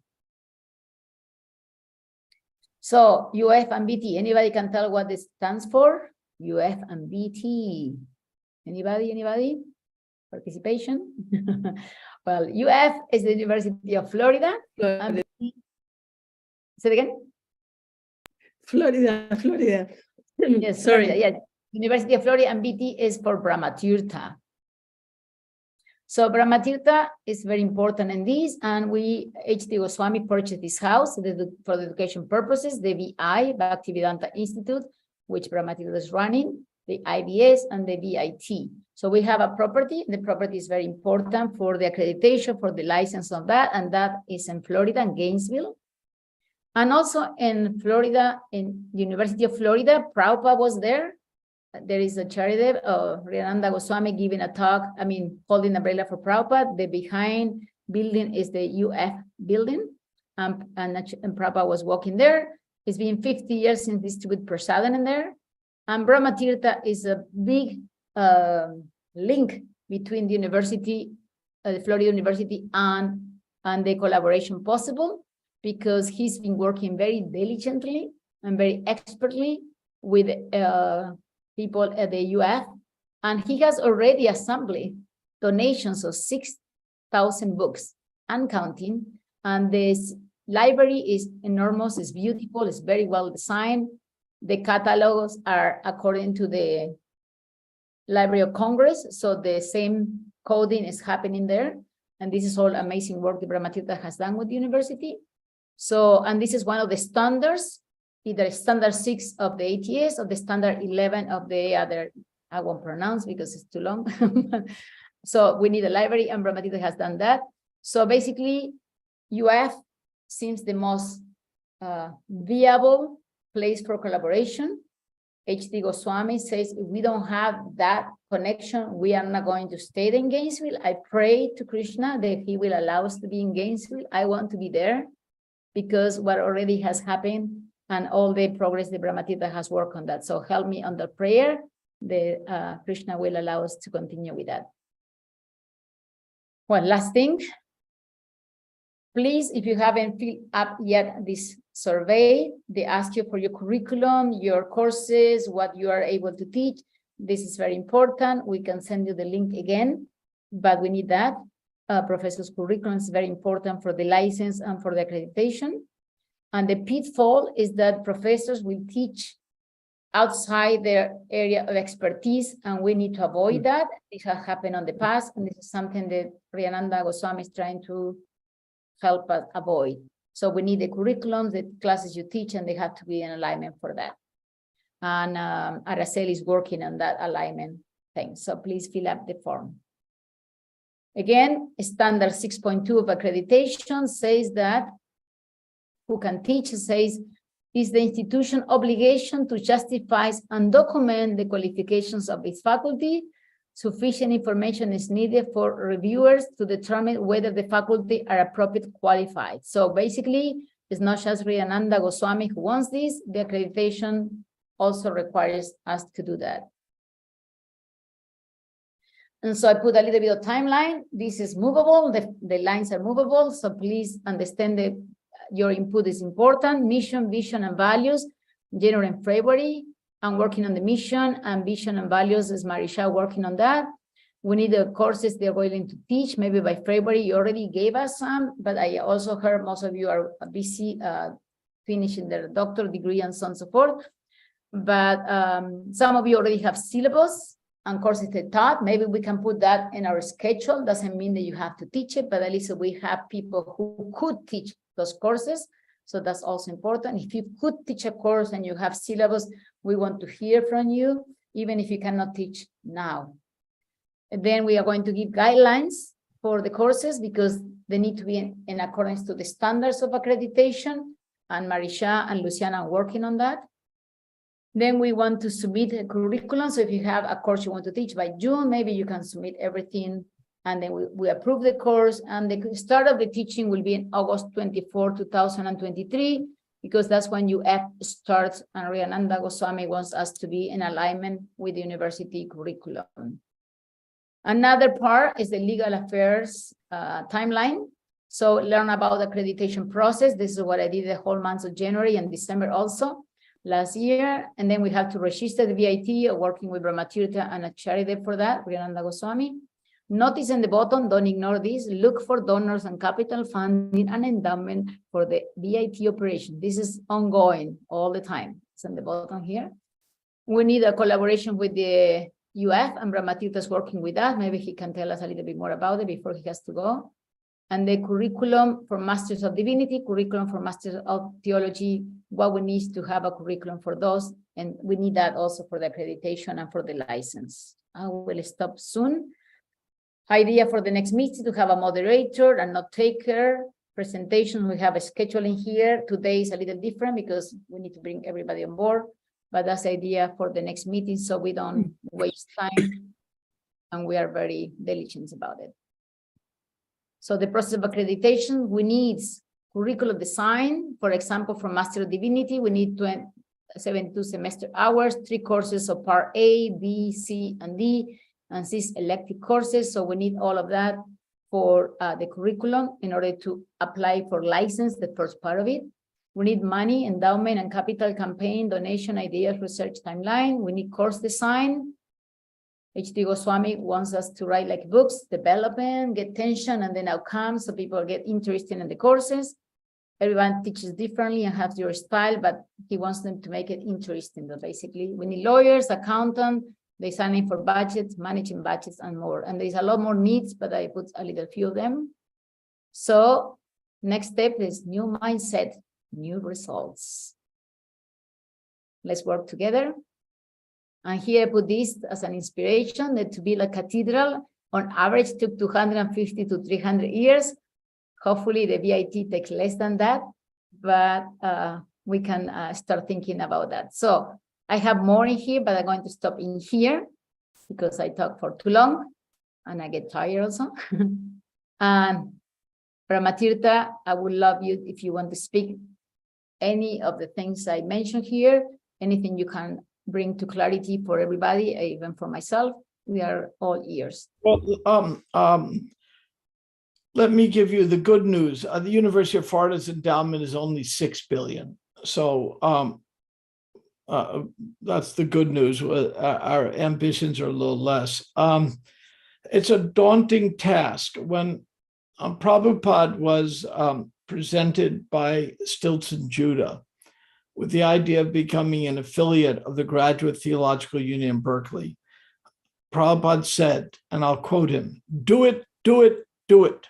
So UF and BT, anybody can tell what this stands for? UF and BT. Anybody? Participation? Well, UF is the University of Florida, and BT Say it again. Florida. Yes, Sorry. Florida, yeah. University of Florida, and BT is for Brahmatirtha. So Brahmatirtha is very important in this, and H.D. Goswami purchased this house for the education purposes, the VI, Bhaktivedanta Institute, which Brahmatirtha is running, the IBS, and the VIT. So we have a property. The property is very important for the accreditation, for the license of that, and that is in Florida, in Gainesville. And also in Florida, in University of Florida, Prabhupada was there. There is a charity, Riyananda Goswami giving a talk, holding umbrella for Prabhupada. The behind building is the UF building, and Prabhupada was walking there. It's been 50 years since distributed prasadam in there. And Brahmatirtha is a big link between the university, the Florida University, and the collaboration possible, because he's been working very diligently and very expertly with people at the UF, and he has already assembled donations of 6,000 books and counting, and this library is enormous, it's beautiful, it's very well designed. The catalogs are according to the Library of Congress, so the same coding is happening there, and this is all amazing work that Brahmatirtha has done with the university. So, and this is one of the standards, either standard 6 of the ATS or the standard 11 of the other, I won't pronounce because it's too long. So we need a library, and Brahmatirtha has done that. So basically, UF seems the most viable place for collaboration. H.D. Goswami says, if we don't have that connection, we are not going to stay in Gainesville. I pray to Krishna that he will allow us to be in Gainesville. I want to be there because what already has happened and all the progress that Brahmatirtha has worked on that. So help me on the prayer that Krishna will allow us to continue with that. One last thing. Please, if you haven't filled up yet this survey, they ask you for your curriculum, your courses, what you are able to teach. This is very important. We can send you the link again, but we need that. Professor's curriculum is very important for the license and for the accreditation. And the pitfall is that professors will teach outside their area of expertise, and we need to avoid that. This has happened in the past, and this is something that Riyananda Goswami is trying to help us avoid. So we need the curriculums, the classes you teach, and they have to be in alignment for that. And Araceli is working on that alignment thing. So please fill up the form. Again, standard 6.2 of accreditation says that who can teach says, is the institution obligation to justify and document the qualifications of its faculty. Sufficient information is needed for reviewers to determine whether the faculty are appropriately qualified. So basically, it's not just Riyananda Goswami who wants this, the accreditation also requires us to do that. And so I put a little bit of timeline. This is movable, the lines are movable, so please understand that your input is important. Mission, vision, and values, January and February. I'm working on the mission, and vision and values is Marisha working on that. We need the courses they're willing to teach. Maybe by February, you already gave us some, but I also heard most of you are busy finishing their doctoral degree and so on and so forth. But some of you already have syllabus and courses they taught. Maybe we can put that in our schedule. Doesn't mean that you have to teach it, but at least we have people who could teach those courses. So that's also important. If you could teach a course and you have syllabus, we want to hear from you, even if you cannot teach now. And then we are going to give guidelines for the courses because they need to be in accordance to the standards of accreditation. And Marisha and Luciana are working on that. Then we want to submit a curriculum. So if you have a course you want to teach by June, maybe you can submit everything. And then we approve the course, and the start of the teaching will be in August 24, 2023, because that's when UF starts, and Riyananda Goswami wants us to be in alignment with the university curriculum. Another part is the legal affairs timeline. So learn about the accreditation process. This is what I did the whole months of January and December also last year. And then we have to register the VIT, working with Brahmatirtha and a charity for that, Riyananda Goswami. Notice in the bottom, don't ignore this, look for donors and capital funding and endowment for the VIT operation. This is ongoing all the time. It's in the bottom here. We need a collaboration with the UF, and Brahmatirtha is working with that. Maybe he can tell us a little bit more about it before he has to go. And the curriculum for Masters of Divinity, curriculum for Masters of Theology, what we need to have a curriculum for those. And we need that also for the accreditation and for the license. I will stop soon. Idea for the next meeting to have a moderator and note taker. Presentation, we have a scheduling here. Today is a little different because we need to bring everybody on board, but that's the idea for the next meeting so we don't waste time and we are very diligent about it. So the process of accreditation, we need curriculum design. For example, for Master of Divinity, we need 72 semester hours, 3 courses of part A, B, C, and D, and 6 elective courses. So we need all of that for the curriculum in order to apply for license, the first part of it. We need money, endowment, and capital campaign, donation, ideas, research timeline. We need course design. H.D. Goswami wants us to write like books, development, get tension, and then outcomes, so people get interested in the courses. Everyone teaches differently and has your style, but he wants them to make it interesting. But basically, we need lawyers, accountant, designing for budgets, managing budgets, and more. And there's a lot more needs, but I put a little few of them. So next step is new mindset, new results. Let's work together. And here I put this as an inspiration that to build a cathedral on average took 250 to 300 years. Hopefully the VIT takes less than that, but we can start thinking about that. So I have more in here, but I'm going to stop in here because I talk for too long and I get tired also. And Brahmatirtha, I would love you if you want to speak any of the things I mentioned here, anything you can bring to clarity for everybody, even for myself. We are all ears. Well, let me give you the good news. The University of Florida's endowment is only $6 billion. So that's the good news. Our ambitions are a little less. It's a daunting task. When Prabhupada was presented by Stilton Judah with the idea of becoming an affiliate of the Graduate Theological Union in Berkeley, Prabhupada said, and I'll quote him, "Do it, do it, do it."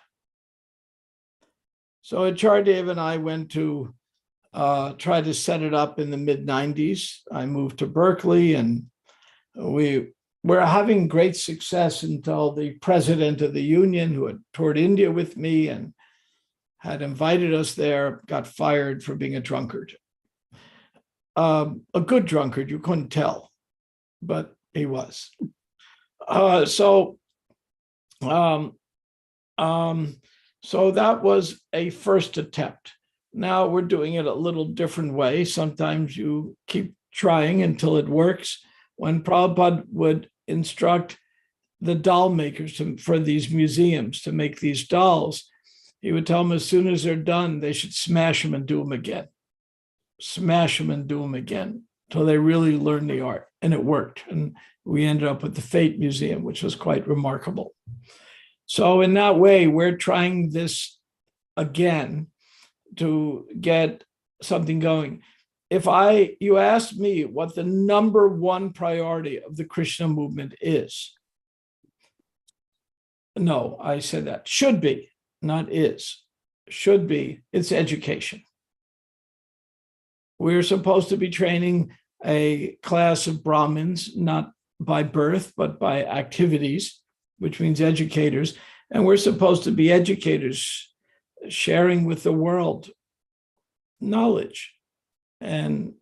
So Acharyadev and I went to try to set it up in the mid-90s. I moved to Berkeley and we were having great success until the president of the union, who had toured India with me and had invited us there, got fired for being a drunkard. A good drunkard, you couldn't tell, but he was. So that was a first attempt. Now we're doing it a little different way. Sometimes you keep trying until it works. When Prabhupada would instruct the doll makers for these museums to make these dolls, he would tell them as soon as they're done, they should smash them and do them again. Smash them and do them again until they really learn the art. And it worked. And we ended up with the Fate Museum, which was quite remarkable. So in that way, we're trying this again to get something going. If you asked me what the #1 priority of the Krishna movement is, no, I said that. Should be, not is. Should be, it's education. We're supposed to be training a class of Brahmins, not by birth, but by activities, which means educators. And we're supposed to be educators, sharing with the world knowledge. And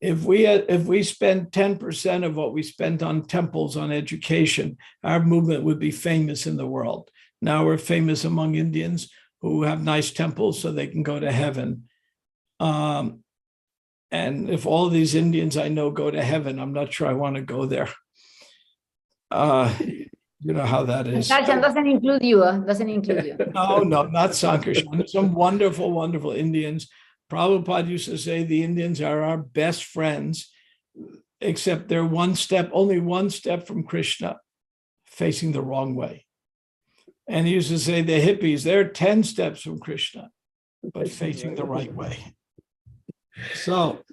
if we spend 10% of what we spent on temples on education, our movement would be famous in the world. Now we're famous among Indians who have nice temples so they can go to heaven. And if all these Indians I know go to heaven, I'm not sure I want to go there. You know how that is. Darshan doesn't include you, doesn't include you. No, not Sankarshan. Some wonderful, wonderful Indians. Prabhupada used to say the Indians are our best friends, except they're only one step from Krishna. facing the wrong way. And he used to say the hippies, they're 10 steps from Krishna, but facing the right way. So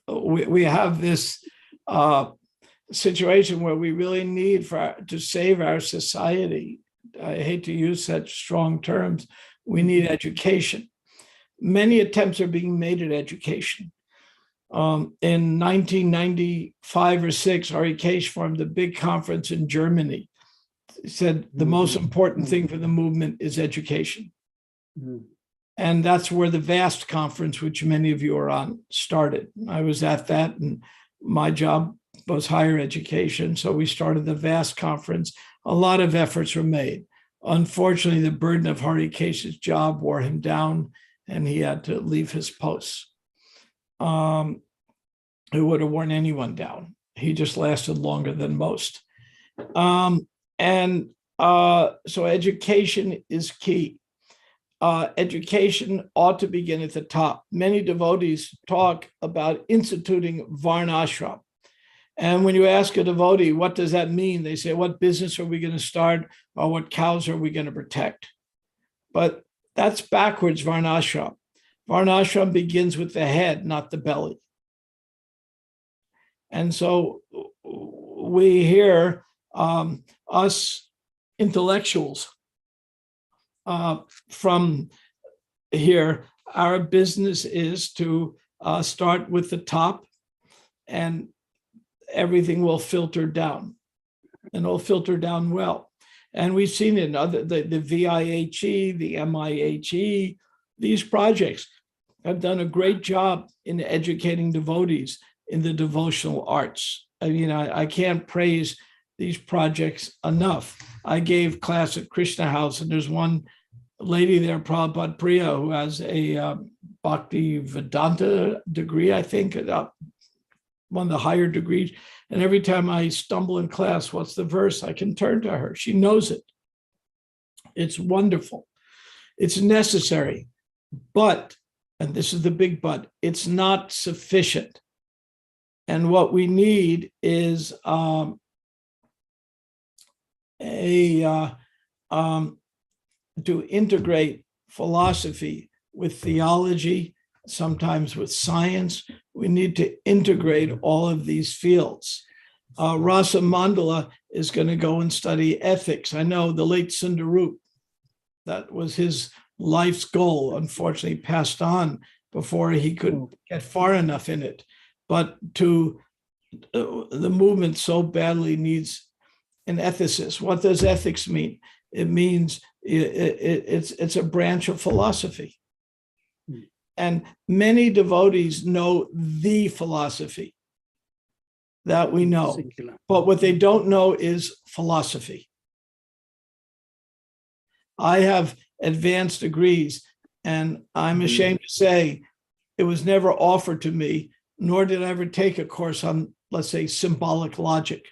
we have this situation where we really need to save our society. I hate to use such strong terms. We need education. Many attempts are being made at education. In 1995 or 6, Ari Kesh formed a big conference in Germany. He said the most important thing for the movement is education. And that's where the VAST conference, which many of you are on, started. I was at that, and my job was higher education. So we started the VAST conference. A lot of efforts were made. Unfortunately, the burden of Hari Kesh's job wore him down, and he had to leave his post. It would have worn anyone down. He just lasted longer than most. So education is key. Education ought to begin at the top. Many devotees talk about instituting varnashram. And when you ask a devotee, what does that mean? They say, what business are we going to start, or what cows are we going to protect? But that's backwards varnashram. Varnashram begins with the head, not the belly. And so we hear us intellectuals from here, our business is to start with the top, and everything will filter down, and it'll filter down well. And we've seen it in other, the VIHE, the MIHE, these projects have done a great job in educating devotees in the devotional arts. I mean, I can't praise these projects enough. I gave class at Krishna House, and there's one lady there, Prabhupada Priya, who has a Bhakti Vedanta degree, I think, one of the higher degrees. And every time I stumble in class, what's the verse? I can turn to her. She knows it. It's wonderful. It's necessary. But, and this is the big but, it's not sufficient. And what we need is to integrate philosophy with theology, sometimes with science. We need to integrate all of these fields. Rasa Mandala is going to go and study ethics. I know the late Sundarup, that was his life's goal. Unfortunately, passed on before he could get far enough in it. But the movement so badly needs an ethicist. What does ethics mean? It means it's a branch of philosophy. And many devotees know the philosophy that we know, but what they don't know is philosophy. I have advanced degrees, and I'm ashamed to say it was never offered to me, nor did I ever take a course on, let's say, symbolic logic,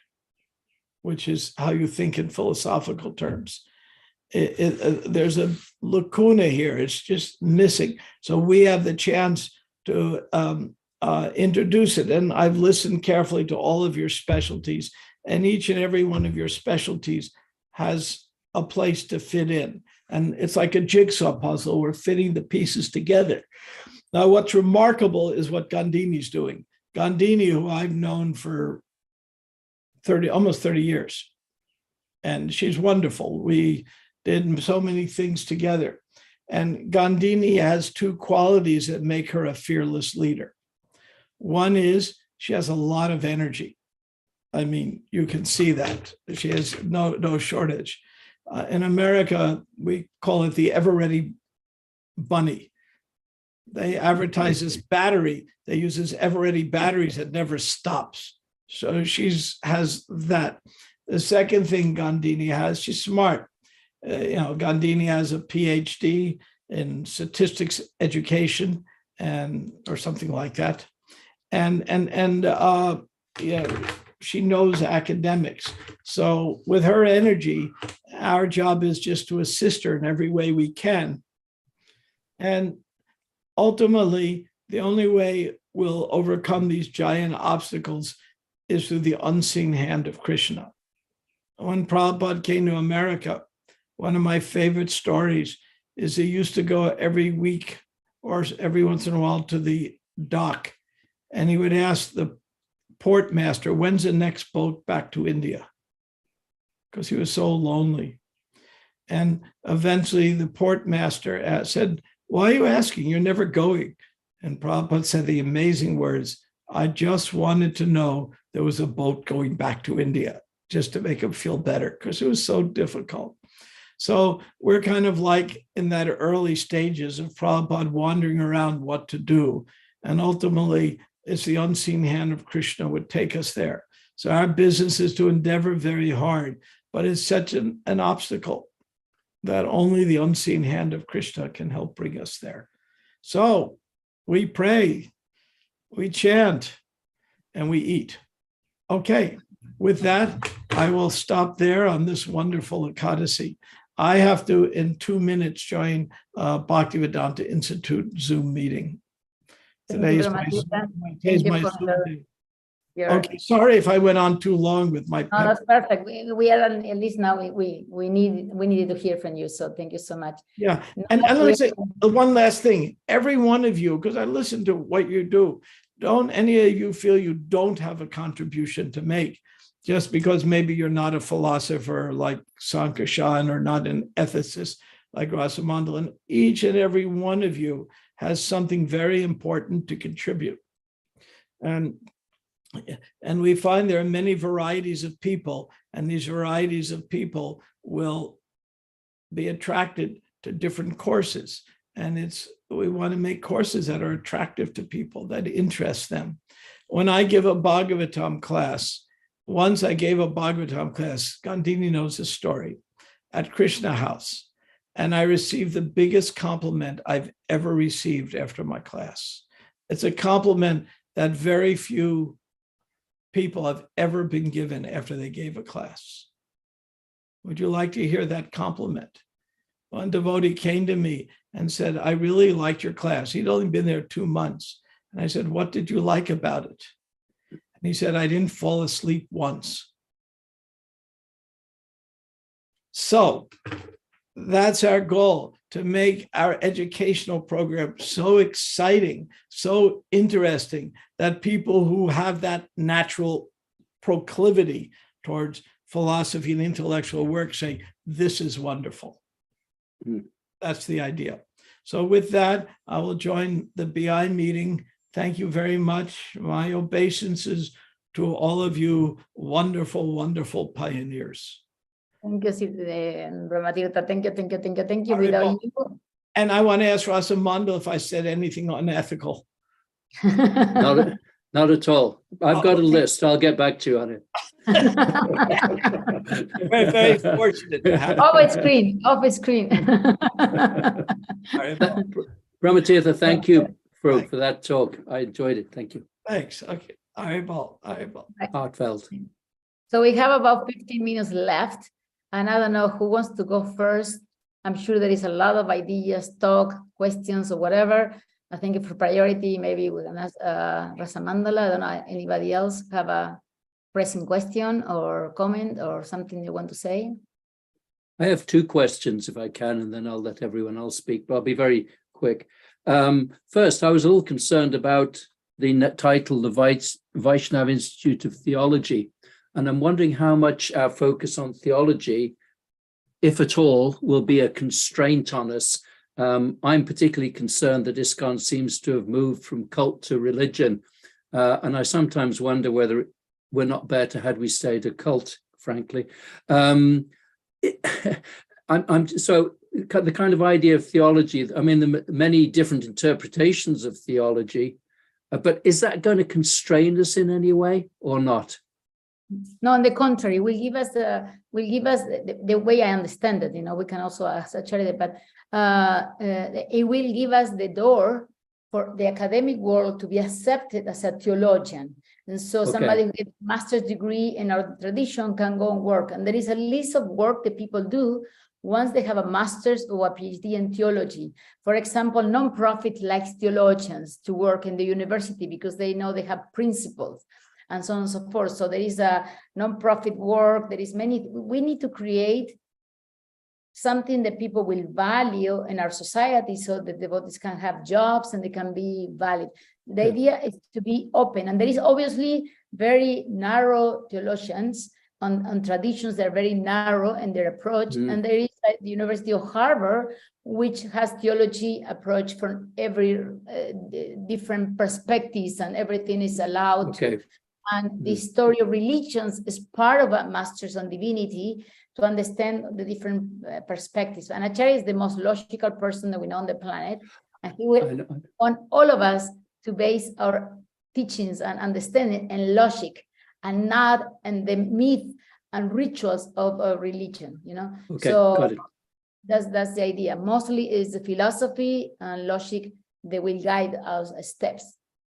which is how you think in philosophical terms. There's a lacuna here. It's just missing. So we have the chance to introduce it. And I've listened carefully to all of your specialties, and each and every one of your specialties has a place to fit in. And it's like a jigsaw puzzle. We're fitting the pieces together. Now, what's remarkable is what Gandhini's doing. Gandhini, who I've known for almost 30 years, and she's wonderful. We did so many things together. And Gandhini has two qualities that make her a fearless leader. One is she has a lot of energy. I mean, you can see that. She has no shortage. In America, we call it the ever-ready bunny. They advertise this battery. They use this ever-ready batteries that never stops. So she has that. The second thing Gandhini has, she's smart. Gandhini has a PhD in statistics education or something like that. She knows academics. So with her energy, our job is just to assist her in every way we can. And ultimately, the only way we'll overcome these giant obstacles is through the unseen hand of Krishna. when Prabhupada came to America, one of my favorite stories is he used to go every week or every once in a while to the dock, and he would ask the port master, when's the next boat back to India? Because he was so lonely. And eventually the port master said, why are you asking? You're never going. And Prabhupada said the amazing words, I just wanted to know there was a boat going back to India, just to make him feel better, because it was so difficult. So we're kind of like in that early stages of Prabhupada wandering around what to do. And ultimately, it's the unseen hand of Krishna would take us there. So our business is to endeavor very hard, but it's such an obstacle that only the unseen hand of Krishna can help bring us there. So we pray, we chant, and we eat. Okay, with that, I will stop there on this wonderful Ekadasi. I have to, in 2 minutes, join Bhaktivedanta Institute Zoom meeting. Today is my Zoom day. Okay, sorry if I went on too long with my. No, that's perfect. We are at least now. We needed to hear from you. So thank you so much. Yeah, and let me say one last thing. Every one of you, because I listen to what you do, don't any of you feel you don't have a contribution to make, just because maybe you're not a philosopher like Sankarshan or not an ethicist like Rasamandalan. Each and every one of you has something very important to contribute. And we find there are many varieties of people, and these varieties of people will be attracted to different courses. And we want to make courses that are attractive to people, that interest them. When I give a Bhagavatam class, once I gave a Bhagavatam class, Gandhini knows the story, at Krishna House. And I received the biggest compliment I've ever received after my class. It's a compliment that very few people have ever been given after they gave a class. Would you like to hear that compliment? One devotee came to me and said, I really liked your class. He'd only been there 2 months. And I said, what did you like about it? And he said, I didn't fall asleep once. So that's our goal, to make our educational program so exciting, so interesting, that people who have that natural proclivity towards philosophy and intellectual work say, this is wonderful. That's the idea. So with that, I will join the BI meeting. Thank you very much. My obeisances to all of you wonderful, wonderful pioneers. Thank you, Brahmatirtha. Thank you. Without you. And I want to ask Rasamandal if I said anything unethical. Not at all. I've got a list. I'll get back to you on it. Very, very fortunate to have off screen. Brahmatirtha, thank you for that talk. I enjoyed it. Thank you. Thanks. Okay. Aribal. Heartfelt. So we have about 15 minutes left. And I don't know who wants to go first. I'm sure there is a lot of ideas, talk, questions, or whatever. I think for priority, maybe we can ask Rasamandala. I don't know, anybody else have a pressing question or comment or something you want to say? I have 2 questions if I can, and then I'll let everyone else speak, but I'll be very quick. First, I was a little concerned about the title, the Vaishnava Institute of Theology. And I'm wondering how much our focus on theology, if at all, will be a constraint on us. I'm particularly concerned that ISKCON seems to have moved from cult to religion. And I sometimes wonder whether we're not better had we stayed a cult, frankly. So the kind of idea of theology, I mean, the many different interpretations of theology, but is that going to constrain us in any way or not? No, on the contrary, will give us the way I understand it. We can also ask Acharya, but it will give us the door for the academic world to be accepted as a theologian. And so somebody with a master's degree in our tradition can go and work. And there is a list of work that people do once they have a master's or a PhD in theology. For example, nonprofit likes theologians to work in the university because they know they have principles. and so on and so forth. So there is a non-profit work, there is many, we need to create something that people will value in our society so that devotees can have jobs and they can be valid. The idea is to be open, and there is obviously very narrow theologians on traditions that are very narrow in their approach, and there is the University of Harvard, which has theology approach from every different perspectives, and everything is allowed to. And the story of religions is part of a master's on divinity to understand the different perspectives. And Acharya is the most logical person that we know on the planet, and he will want all of us to base our teachings and understanding and logic, and not in the myth and rituals of religion, you know. So got it. That's the idea. Mostly is the philosophy and logic that will guide us steps,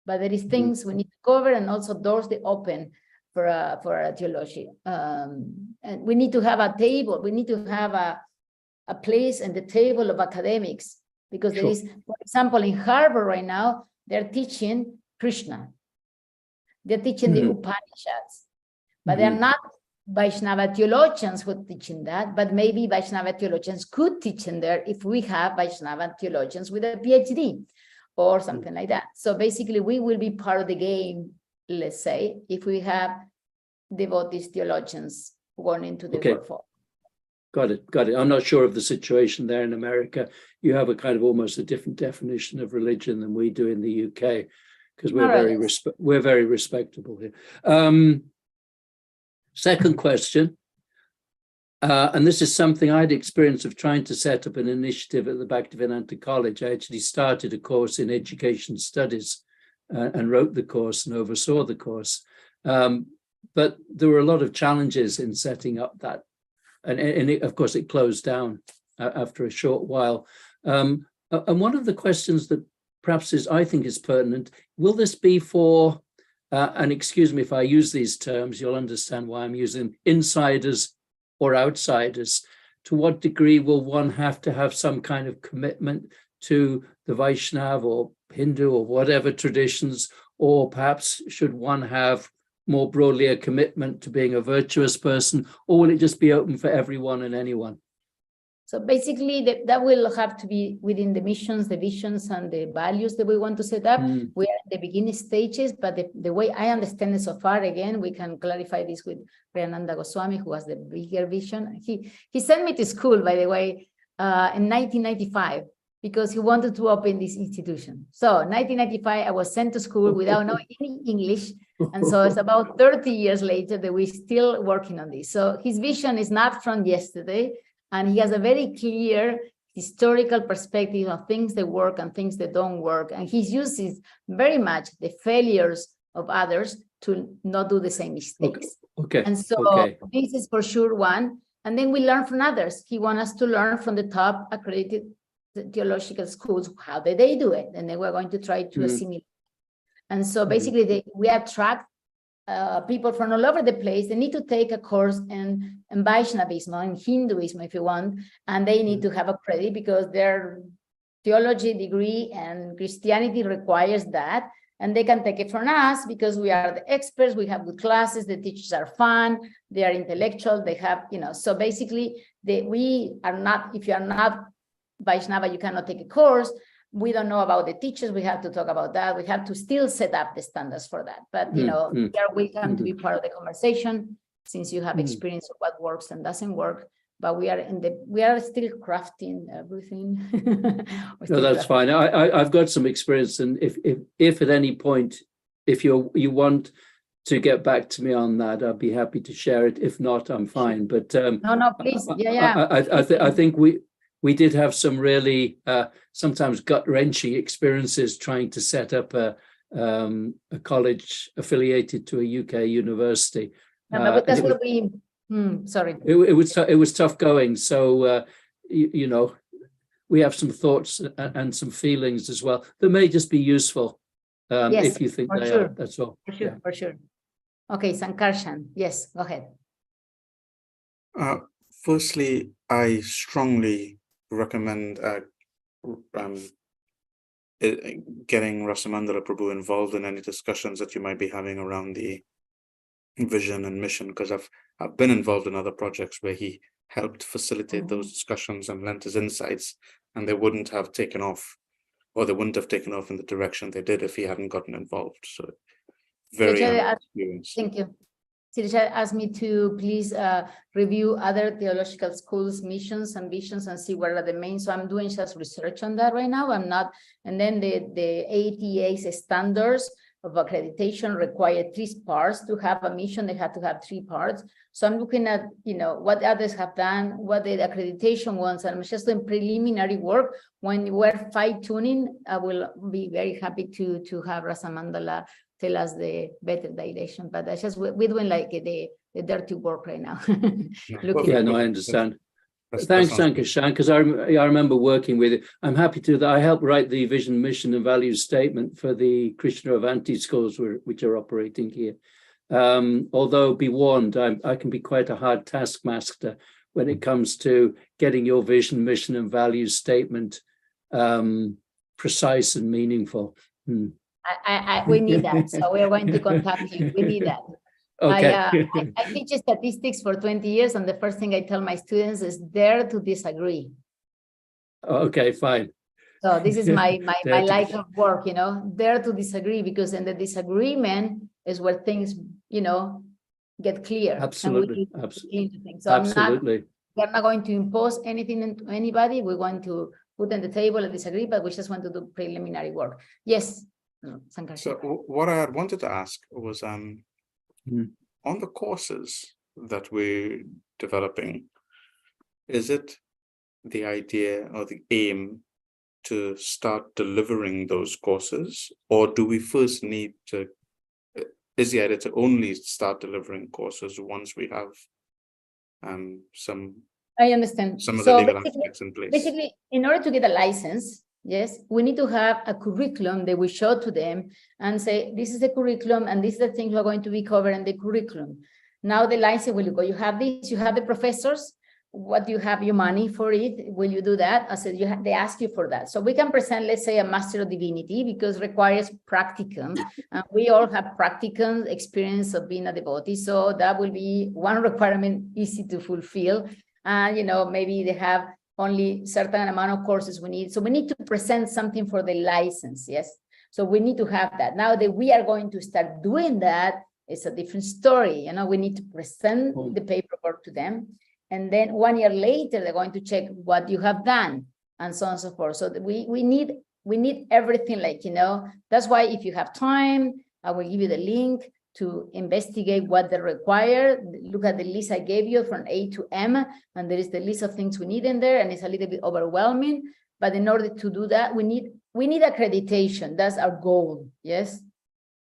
but there is things we need to cover, and also doors they open for a theology. And we need to have a table. We need to have a place in the table of academics, because there is, for example, in Harvard right now, they're teaching Krishna. They're teaching the Upanishads, but they're not Vaishnava theologians who are teaching that, but maybe Vaishnava theologians could teach in there if we have Vaishnava theologians with a PhD or something like that. So basically we will be part of the game, let's say, if we have devotees theologians going into the workforce. Got it. I'm not sure of the situation there in America. You have a kind of almost a different definition of religion than we do in the UK, because we're very respectable here. Second question, and this is something I'd experience of trying to set up an initiative at the Bhaktivedanta College. I actually started a course in education studies and wrote the course and oversaw the course. But there were a lot of challenges in setting up that. And of course, it closed down after a short while. And one of the questions that perhaps I think is pertinent, will this be for, and excuse me if I use these terms, you'll understand why I'm using insiders or outsiders. To what degree will one have to have some kind of commitment to the Vaishnava or Hindu or whatever traditions, or perhaps should one have more broadly a commitment to being a virtuous person, or will it just be open for everyone and anyone? So basically that will have to be within the missions, the visions, and the values that we want to set up. We are at the beginning stages, but the way I understand it so far, again, we can clarify this with Priyananda Goswami, who has the bigger vision. He sent me to school, by the way, in 1995, because he wanted to open this institution. So 1995, I was sent to school without knowing any English. And so it's about 30 years later that we're still working on this. So his vision is not from yesterday, and he has a very clear historical perspective of things that work and things that don't work. And he uses very much the failures of others to not do the same mistakes. And so this is for sure one. And then we learn from others. He wants us to learn from the top accredited theological schools. How did they do it? And then we're going to try to assimilate. And so basically we attract people from all over the place. They need to take a course in Vaishnavism, in Hinduism, if you want, and they need to have a credit because their theology degree and Christianity requires that. And they can take it from us because we are the experts, we have good classes, the teachers are fun, they are intellectual, they have, you know, so basically we are not, if you are not Vaishnava, you cannot take a course. We don't know about the teachers. We have to talk about that. We have to still set up the standards for that. But, you know, we are welcome to be part of the conversation since you have experience of what works and doesn't work. But we are still crafting everything. No, that's fine. I've got some experience, and if at any point, if you want to get back to me on that, I'd be happy to share it. If not, I'm fine. But no, please, I think we did have some really sometimes gut-wrenching experiences trying to set up a college affiliated to a UK university. But that's what we. Sorry. It was tough going. So you know, we have some thoughts and some feelings as well that may just be useful if you think they are. That's all. For sure. Okay, Sankarshan. Yes, go ahead. Firstly, I strongly recommend getting Rasamandala Prabhu involved in any discussions that you might be having around the vision and mission, because I've been involved in other projects where he helped facilitate those discussions and lent his insights, and they wouldn't have taken off, or they wouldn't have taken off in the direction they did if he hadn't gotten involved. So very experienced. Thank you. Sirija asked me to please review other theological schools' missions and visions and see what are the main. So I'm doing just research on that right now. I'm not, and then the ATA's standards of accreditation require 3 parts to have a mission. They have to have 3 parts. So I'm looking at, you know, what others have done, what the accreditation wants, and I'm just doing preliminary work. When we're fine-tuning, I will be very happy to have Rasamandala tell us the better direction, but I just we're doing like the dirty work right now. Yeah, no, I understand. Thanks, Sankashan, because I remember working with it. I'm happy to that. I helped write the vision, mission, and values statement for the Krishna Avanti schools which are operating here. Although be warned, I can be quite a hard taskmaster when it comes to getting your vision, mission, and values statement precise and meaningful. We need that, so we are going to contact you. We need that. Okay. I teach statistics for 20 years, and the first thing I tell my students is dare to disagree. Okay, fine. So this is my life of work, you know, dare to disagree, because in the disagreement is where things, you know, get clear. Absolutely. So Absolutely. we're not going to impose anything into anybody. We're going to put on the table and disagree, but we just want to do preliminary work. Yes. So what I had wanted to ask was on the courses that we're developing, is it the idea or the aim to start delivering those courses, or do we first need to, is the idea to only start delivering courses once we have I understand. some of the legal aspects in place? Basically, in order to get a license, yes, we need to have a curriculum that we show to them and say, this is the curriculum and this is the things we're going to be covered in the curriculum. Now the license will go, you have this, you have the professors, what do you have your money for it? Will you do that? I said, they ask you for that. So we can present, let's say, a Master of Divinity, because it requires practicum. And we all have practicum experience of being a devotee. So that will be one requirement easy to fulfill. And, you know, maybe they have only certain amount of courses we need. So we need to present something for the license, yes? So we need to have that. Now that we are going to start doing that, it's a different story. You know, we need to present the paperwork to them. And then 1 year later, they're going to check what you have done and so on and so forth. So we need everything, like, you know, that's why if you have time, I will give you the link to investigate what they require. Look at the list I gave you from A to M, and there is the list of things we need in there, and it's a little bit overwhelming. But in order to do that, we need accreditation. That's our goal, yes?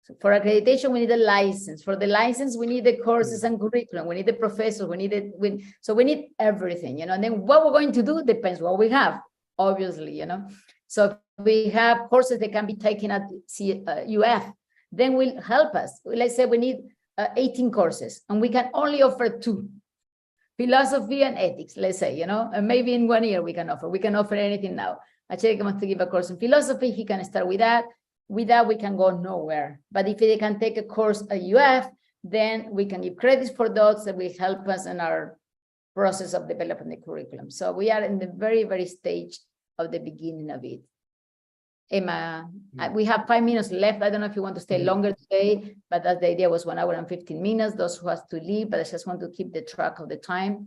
So for accreditation, we need a license. For the license, we need the courses and curriculum. We need the professor. We need everything, you know. And then what we're going to do depends what we have, obviously, you know. So if we have courses that can be taken at UF, then will help us. Let's say we need 18 courses and we can only offer 2, philosophy and ethics, let's say, you know, and maybe in 1 year we can offer anything now. Achille wants to give a course in philosophy, he can start with that. With that, we can go nowhere. But if they can take a course at UF, then we can give credits for those that will help us in our process of developing the curriculum. So we are in the very, very stage of the beginning of it. Emma, we have 5 minutes left. I don't know if you want to stay longer today, but that the idea was 1 hour and 15 minutes. Those who have to leave, but I just want to keep the track of the time.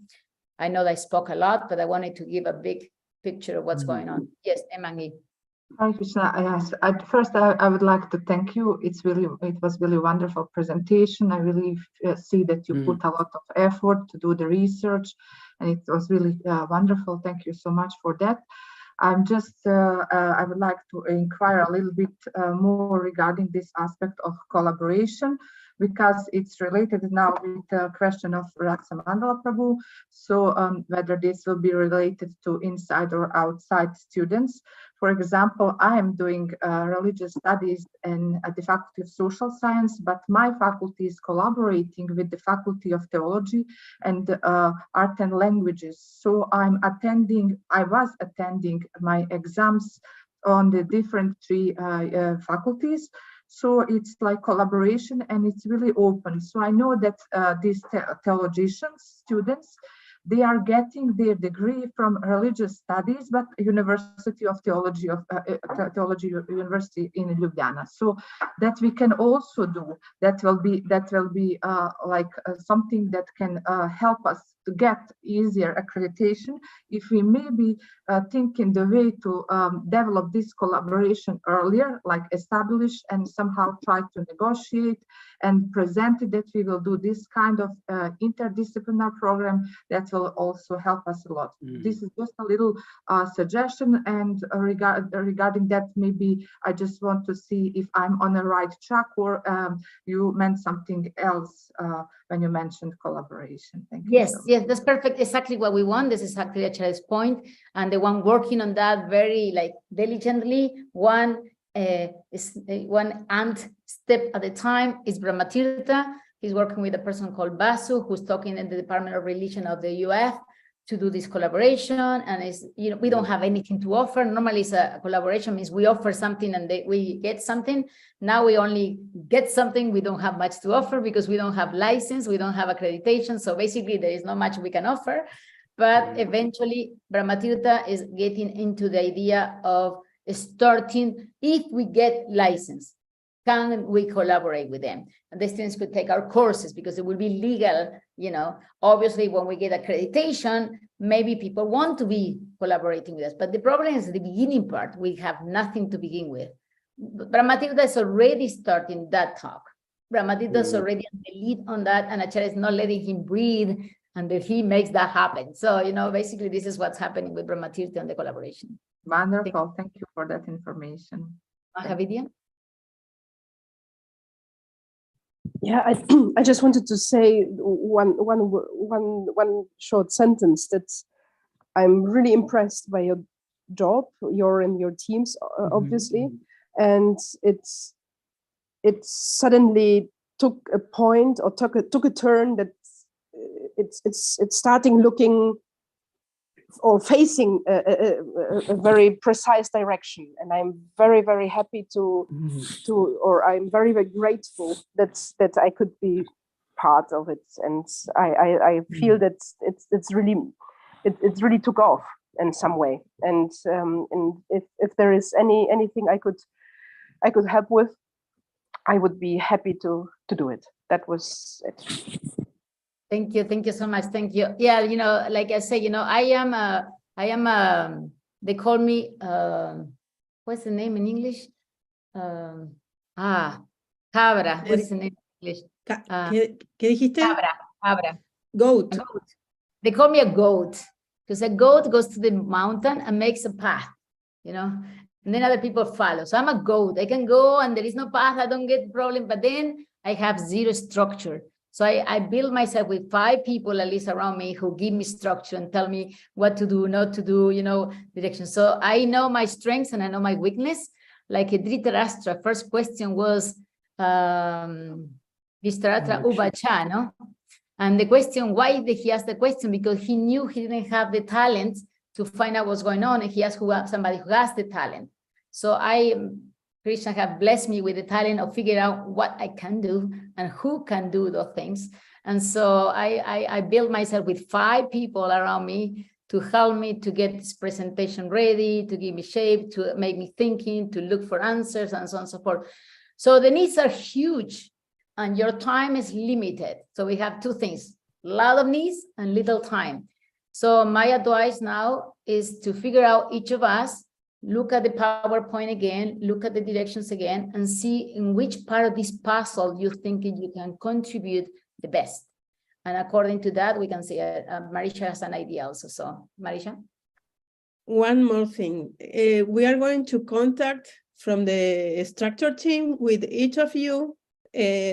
I know that I spoke a lot, but I wanted to give a big picture of what's going on. Yes, Emma. Hi, Krishna. Yes, first I would like to thank you. It was really wonderful presentation. I really see that you put a lot of effort to do the research, and it was really wonderful. Thank you so much for that. I'm just, I would like to inquire a little bit more regarding this aspect of collaboration, because it's related now with the question of Rasamandala Prabhu. So whether this will be related to inside or outside students. For example, I am doing religious studies at the Faculty of Social Science, but my faculty is collaborating with the Faculty of Theology and Art and Languages. So I was attending my exams on the different 3 faculties. So it's like collaboration, and it's really open. So I know that these theologians, students, they are getting their degree from religious studies, but University of Theology University in Ljubljana. So that we can also do, that will be something that can help us to get easier accreditation if we maybe think in the way to develop this collaboration earlier, like establish and somehow try to negotiate and present it that we will do this kind of interdisciplinary program that will also help us a lot. This is just a little suggestion, and regarding that, maybe I just want to see if I'm on the right track, or you meant something else when you mentioned collaboration. Thank you. Yes, yes, that's perfect. Exactly what we want. This is exactly Acharya's point, and the one working on that very diligently, one ant step at a time is Brahmatirtha. He's working with a person called Basu, who's talking in the Department of Religion of the UF to do this collaboration. And we don't have anything to offer. Normally, it's a collaboration means we offer something and we get something. Now we only get something. We don't have much to offer because we don't have license, we don't have accreditation. So basically, there is not much we can offer. But eventually, Brahmatirtha is getting into the idea of starting, if we get license, can we collaborate with them? And the students could take our courses because it will be legal, Obviously, when we get accreditation, maybe people want to be collaborating with us. But the problem is the beginning part. We have nothing to begin with. Brahmatirtha is already starting that talk. Brahmatirtha is already on the lead on that, and Acharya is not letting him breathe, and that he makes that happen. So, basically, this is what's happening with Brahmatirtha and the collaboration. Wonderful. Thank you for that information. Mahavidya? Yeah, I just wanted to say one short sentence that I'm really impressed by your job, your and your teams, obviously, and it suddenly took a point or took a turn that it's starting looking or facing a very precise direction, and I'm very, very happy or I'm very, very grateful that I could be part of it, and I feel that it's really took off in some way, and if there is anything I could help with, I would be happy to do it. That was it. Thank you so much. Thank you. Yeah, like I say, I am they call me what's the name in English? Cabra. What is the name in English? ¿Qué dijiste? Cabra. Goat. They call me a goat because a goat goes to the mountain and makes a path, and then other people follow. So I'm a goat. I can go and there is no path. I don't get problem, but then I have zero structure. So I build myself with 5 people at least around me who give me structure and tell me what to do, not to do, direction. So I know my strengths and I know my weakness. Like Dhritarashtra, first question was Dhritarashtra Uvacha, no? And the question, why did he ask the question? Because he knew he didn't have the talent to find out what's going on, and he asked somebody who has the talent. So Krishna have blessed me with the talent of figuring out what I can do and who can do those things. And so I built myself with 5 people around me to help me to get this presentation ready, to give me shape, to make me thinking, to look for answers, and so on and so forth. So the needs are huge and your time is limited. So we have 2 things, a lot of needs and little time. So my advice now is to figure out each of us, look at the PowerPoint again, look at the directions again, and see in which part of this puzzle you think you can contribute the best. And according to that, we can see Marisha has an idea also. So Marisha? One more thing. We are going to contact from the structure team with each of you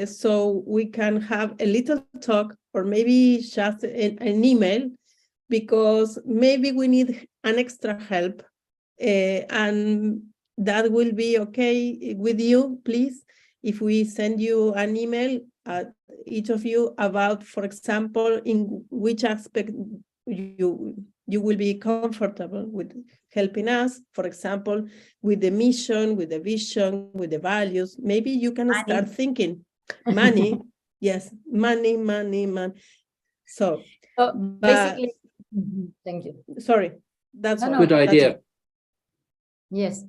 so we can have a little talk or maybe just an email, because maybe we need an extra help. And that will be okay with you, please, if we send you an email, each of you, about, for example, in which aspect you you will be comfortable with helping us, for example, with the mission, with the vision, with the values. Maybe you can start thinking money. Yes, money. So basically, thank you. Sorry, that's good idea. Yes.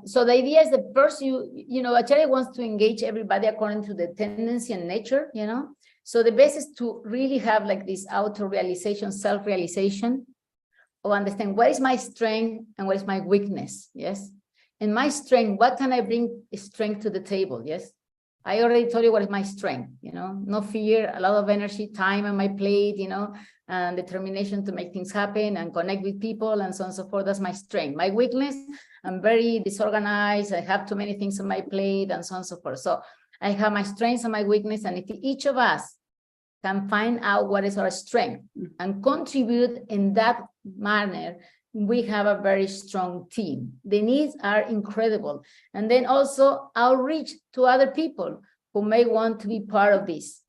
So the idea is that first you know, Acharya wants to engage everybody according to the tendency and nature, you know. So the best is to really have like this auto-realization, self-realization, or understand what is my strength and what is my weakness. Yes. And my strength, what can I bring strength to the table? Yes. I already told you what is my strength, you know, no fear, a lot of energy, time on my plate, you know, and determination to make things happen and connect with people and so on and so forth. That's my strength. My weakness, I'm very disorganized. I have too many things on my plate and so on and so forth. So I have my strengths and my weakness. And if each of us can find out what is our strength and contribute in that manner, we have a very strong team. The needs are incredible. And then also outreach to other people who may want to be part of this,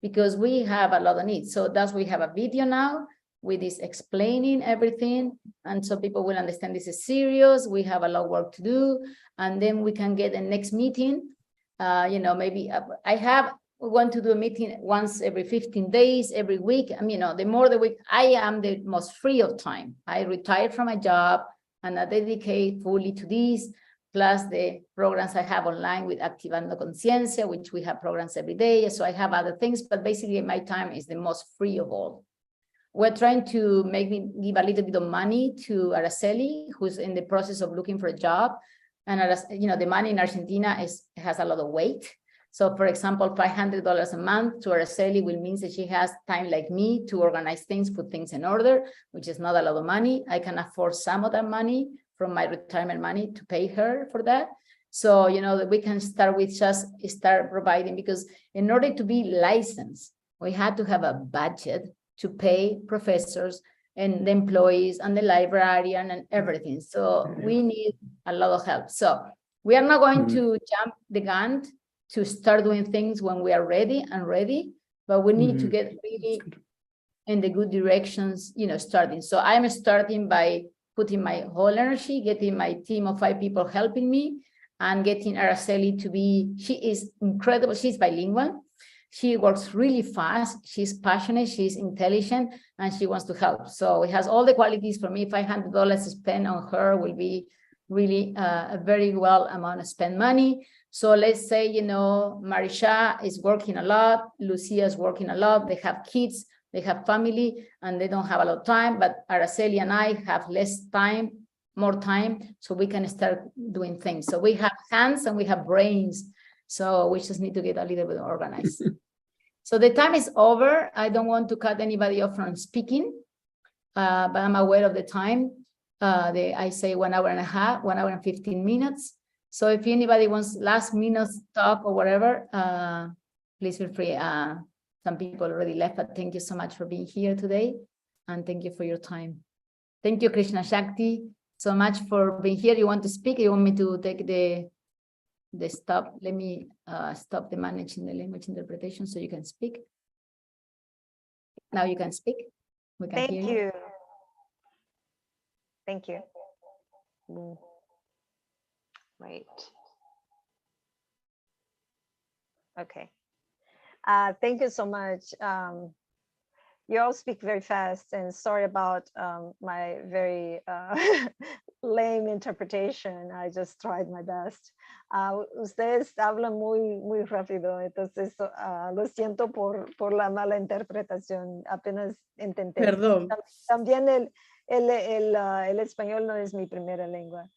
because we have a lot of needs. So that's why we have a video now with this explaining everything. And so people will understand this is serious. We have a lot of work to do. And then we can get the next meeting. You know, maybe we want to do a meeting once every 15 days, every week. I mean, you know, the more the week, I am the most free of time. I retired from my job and I dedicate fully to this, plus the programs I have online with Activando Conciencia, which we have programs every day. So I have other things, but basically my time is the most free of all. We're trying to give a little bit of money to Araceli, who's in the process of looking for a job. And you know, the money in Argentina has a lot of weight. So for example, $500 a month to Araceli will mean that she has time like me to organize things, put things in order, which is not a lot of money. I can afford some of that money from my retirement money to pay her for that. So, you know, that we can start with just start providing, because in order to be licensed, we had to have a budget to pay professors and the employees and the librarian and everything. So we need a lot of help. So we are not going to jump the gun to start doing things when we are ready, but we need to get really in the good directions, you know, starting. So I'm starting by putting my whole energy, getting my team of 5 people helping me, and getting Araceli to be, she is incredible. She's bilingual. She works really fast. She's passionate, she's intelligent, and she wants to help. So it has all the qualities for me. $500 spent on her will be really a very well amount of spend money. So let's say, you know, Marisha is working a lot, Lucia is working a lot, they have kids, they have family, and they don't have a lot of time, but Araceli and I have less time, more time, so we can start doing things. So we have hands and we have brains, so we just need to get a little bit organized. So the time is over. I don't want to cut anybody off from speaking, but I'm aware of the time. I say 1 hour and a half, 1 hour and 15 minutes. So if anybody wants last minute talk or whatever, please feel free. Some people already left, but thank you so much for being here today. And thank you for your time. Thank you, Krishna Shakti, so much for being here. You want to speak? You want me to take the stop? Let me stop the managing the language interpretation so you can speak. Now you can speak. We can hear you. Thank you. Wait. Okay. Thank you so much. You all speak very fast, and sorry about my very lame interpretation. I just tried my best. Ustedes hablan muy rápido, entonces lo siento por la mala interpretación. Apenas intenté. Perdón. También el español no es mi primera lengua.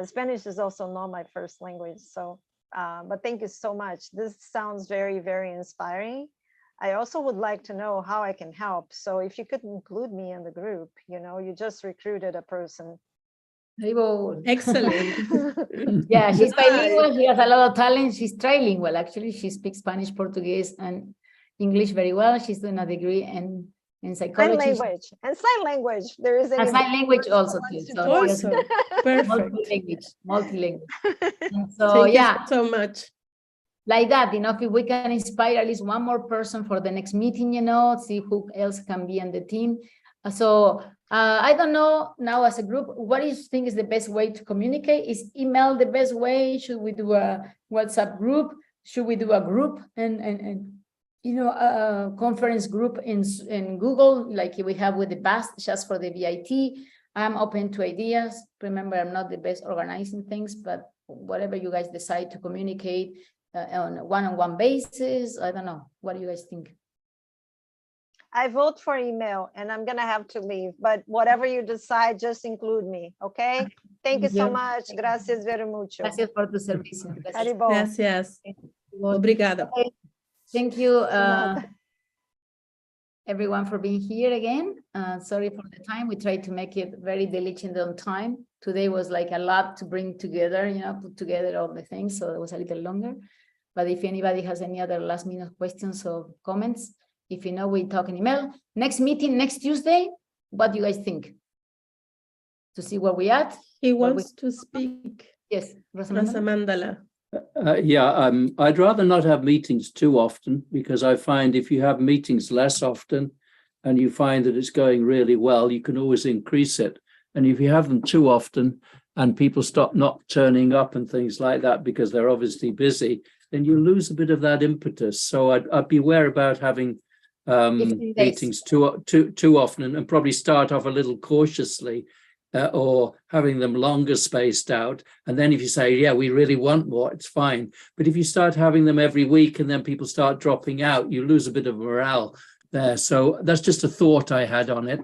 Spanish is also not my first language, so but thank you so much. This sounds very, very inspiring. I also would like to know how I can help. So if you could include me in the group, you know, you just recruited a person. Excellent. Yeah, she's bilingual. She has a lot of talent. She's trilingual, actually. She speaks Spanish, Portuguese, and English very well. She's doing a degree in psychology. Sign language. And sign language. There is and sign language also too. So also, perfect. Multi-language. And so Thank yeah, you so much. Like that, you know, if we can inspire at least one more person for the next meeting, you know, see who else can be on the team. So I don't know now as a group, what do you think is the best way to communicate? Is email the best way? Should we do a WhatsApp group? Should we do a group and you know, a conference group in Google, like we have with the BAST, just for the VIT? I'm open to ideas. Remember, I'm not the best organizing things, but whatever you guys decide to communicate on a one-on-one basis, I don't know. What do you guys think? I vote for email, and I'm gonna have to leave, but whatever you decide, just include me, okay? Thank you so much. Gracias very mucho. Gracias por tu servicio. Gracias. Haribol. Gracias. Obrigada. Okay. Thank you, everyone, for being here again. Sorry for the time. We tried to make it very diligent on time. Today was like a lot to bring together, you know, put together all the things, so it was a little longer. But if anybody has any other last minute questions or comments, if you know, we talk in email. Next meeting, next Tuesday. What do you guys think? To see where we at? He wants to speak. Yes, Rosamandala. I'd rather not have meetings too often, because I find if you have meetings less often and you find that it's going really well, you can always increase it. And if you have them too often and people stop not turning up and things like that because they're obviously busy, then you lose a bit of that impetus. So I'd beware about having meetings too often, and probably start off a little cautiously, or having them longer spaced out. And then if you say, yeah, we really want more, it's fine. But if you start having them every week and then people start dropping out, you lose a bit of morale there. So that's just a thought I had on it.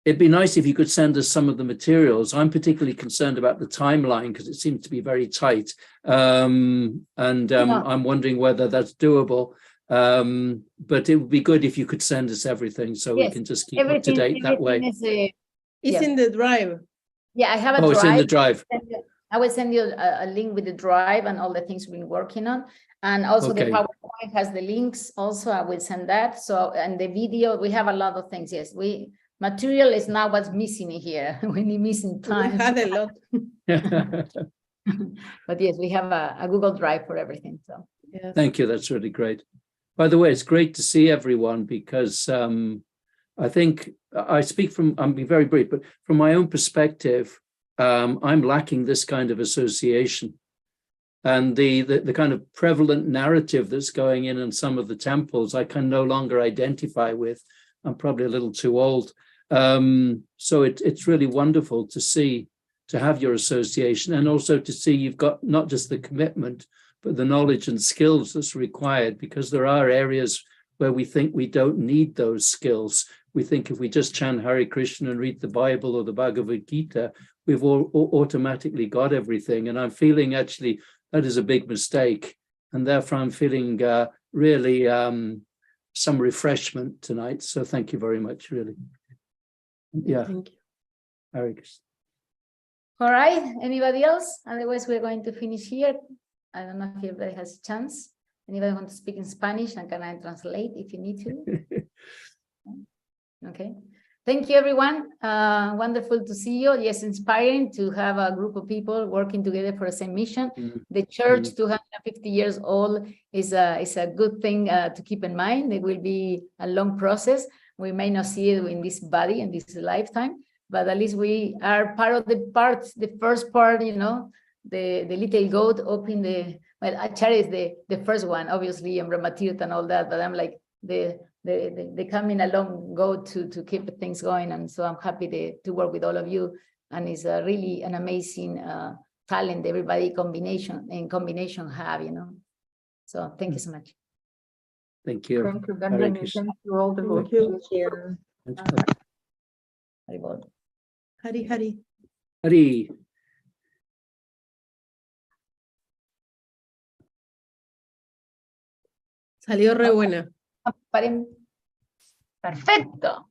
It'd be nice if you could send us some of the materials. I'm particularly concerned about the timeline because it seems to be very tight. I'm wondering whether that's doable. But it would be good if you could send us everything so we can just keep up to date that way. It's in the drive. Yeah, I have a drive. It's in the drive. I will send you a link with the drive and all the things we've been working on. And also the PowerPoint has the links also. I will send that. So, and the video, we have a lot of things. Yes, material is now what's missing here. We need missing time. We had a lot. But yes, we have a Google Drive for everything. So yes. Thank you. That's really great. By the way, it's great to see everyone, because I think I'm being very brief, but from my own perspective, I'm lacking this kind of association. And the kind of prevalent narrative that's going in some of the temples, I can no longer identify with. I'm probably a little too old. So it's really wonderful to have your association, and also to see you've got not just the commitment, but the knowledge and skills that's required, because there are areas where we think we don't need those skills. We think if we just chant Hare Krishna and read the Bible or the Bhagavad Gita, we've all automatically got everything. And I'm feeling actually that is a big mistake. And therefore I'm feeling really some refreshment tonight. So thank you very much, really. Yeah. Thank you. Hare Krishna. all right, anybody else? Otherwise, we're going to finish here. I don't know if everybody has a chance. Anybody want to speak in Spanish, and can I translate if you need to? Okay. Thank you, everyone. Wonderful to see you. Yes, inspiring to have a group of people working together for the same mission. The church, 250 years old, is a good thing to keep in mind. It will be a long process. We may not see it in this body, in this lifetime, but at least we are part of the first part, you know, the little goat open the, well, Acharya is the first one, obviously, and Brahmatirtha and all that, but I'm like the coming along goat to keep things going. And so I'm happy to work with all of you. And it's really an amazing talent everybody in combination have, you know. So thank you so much. Thank you. Thank you, Benjamin. Thank you all the Thank you. Hari Hari. Hari. Salió re buena. Perfecto.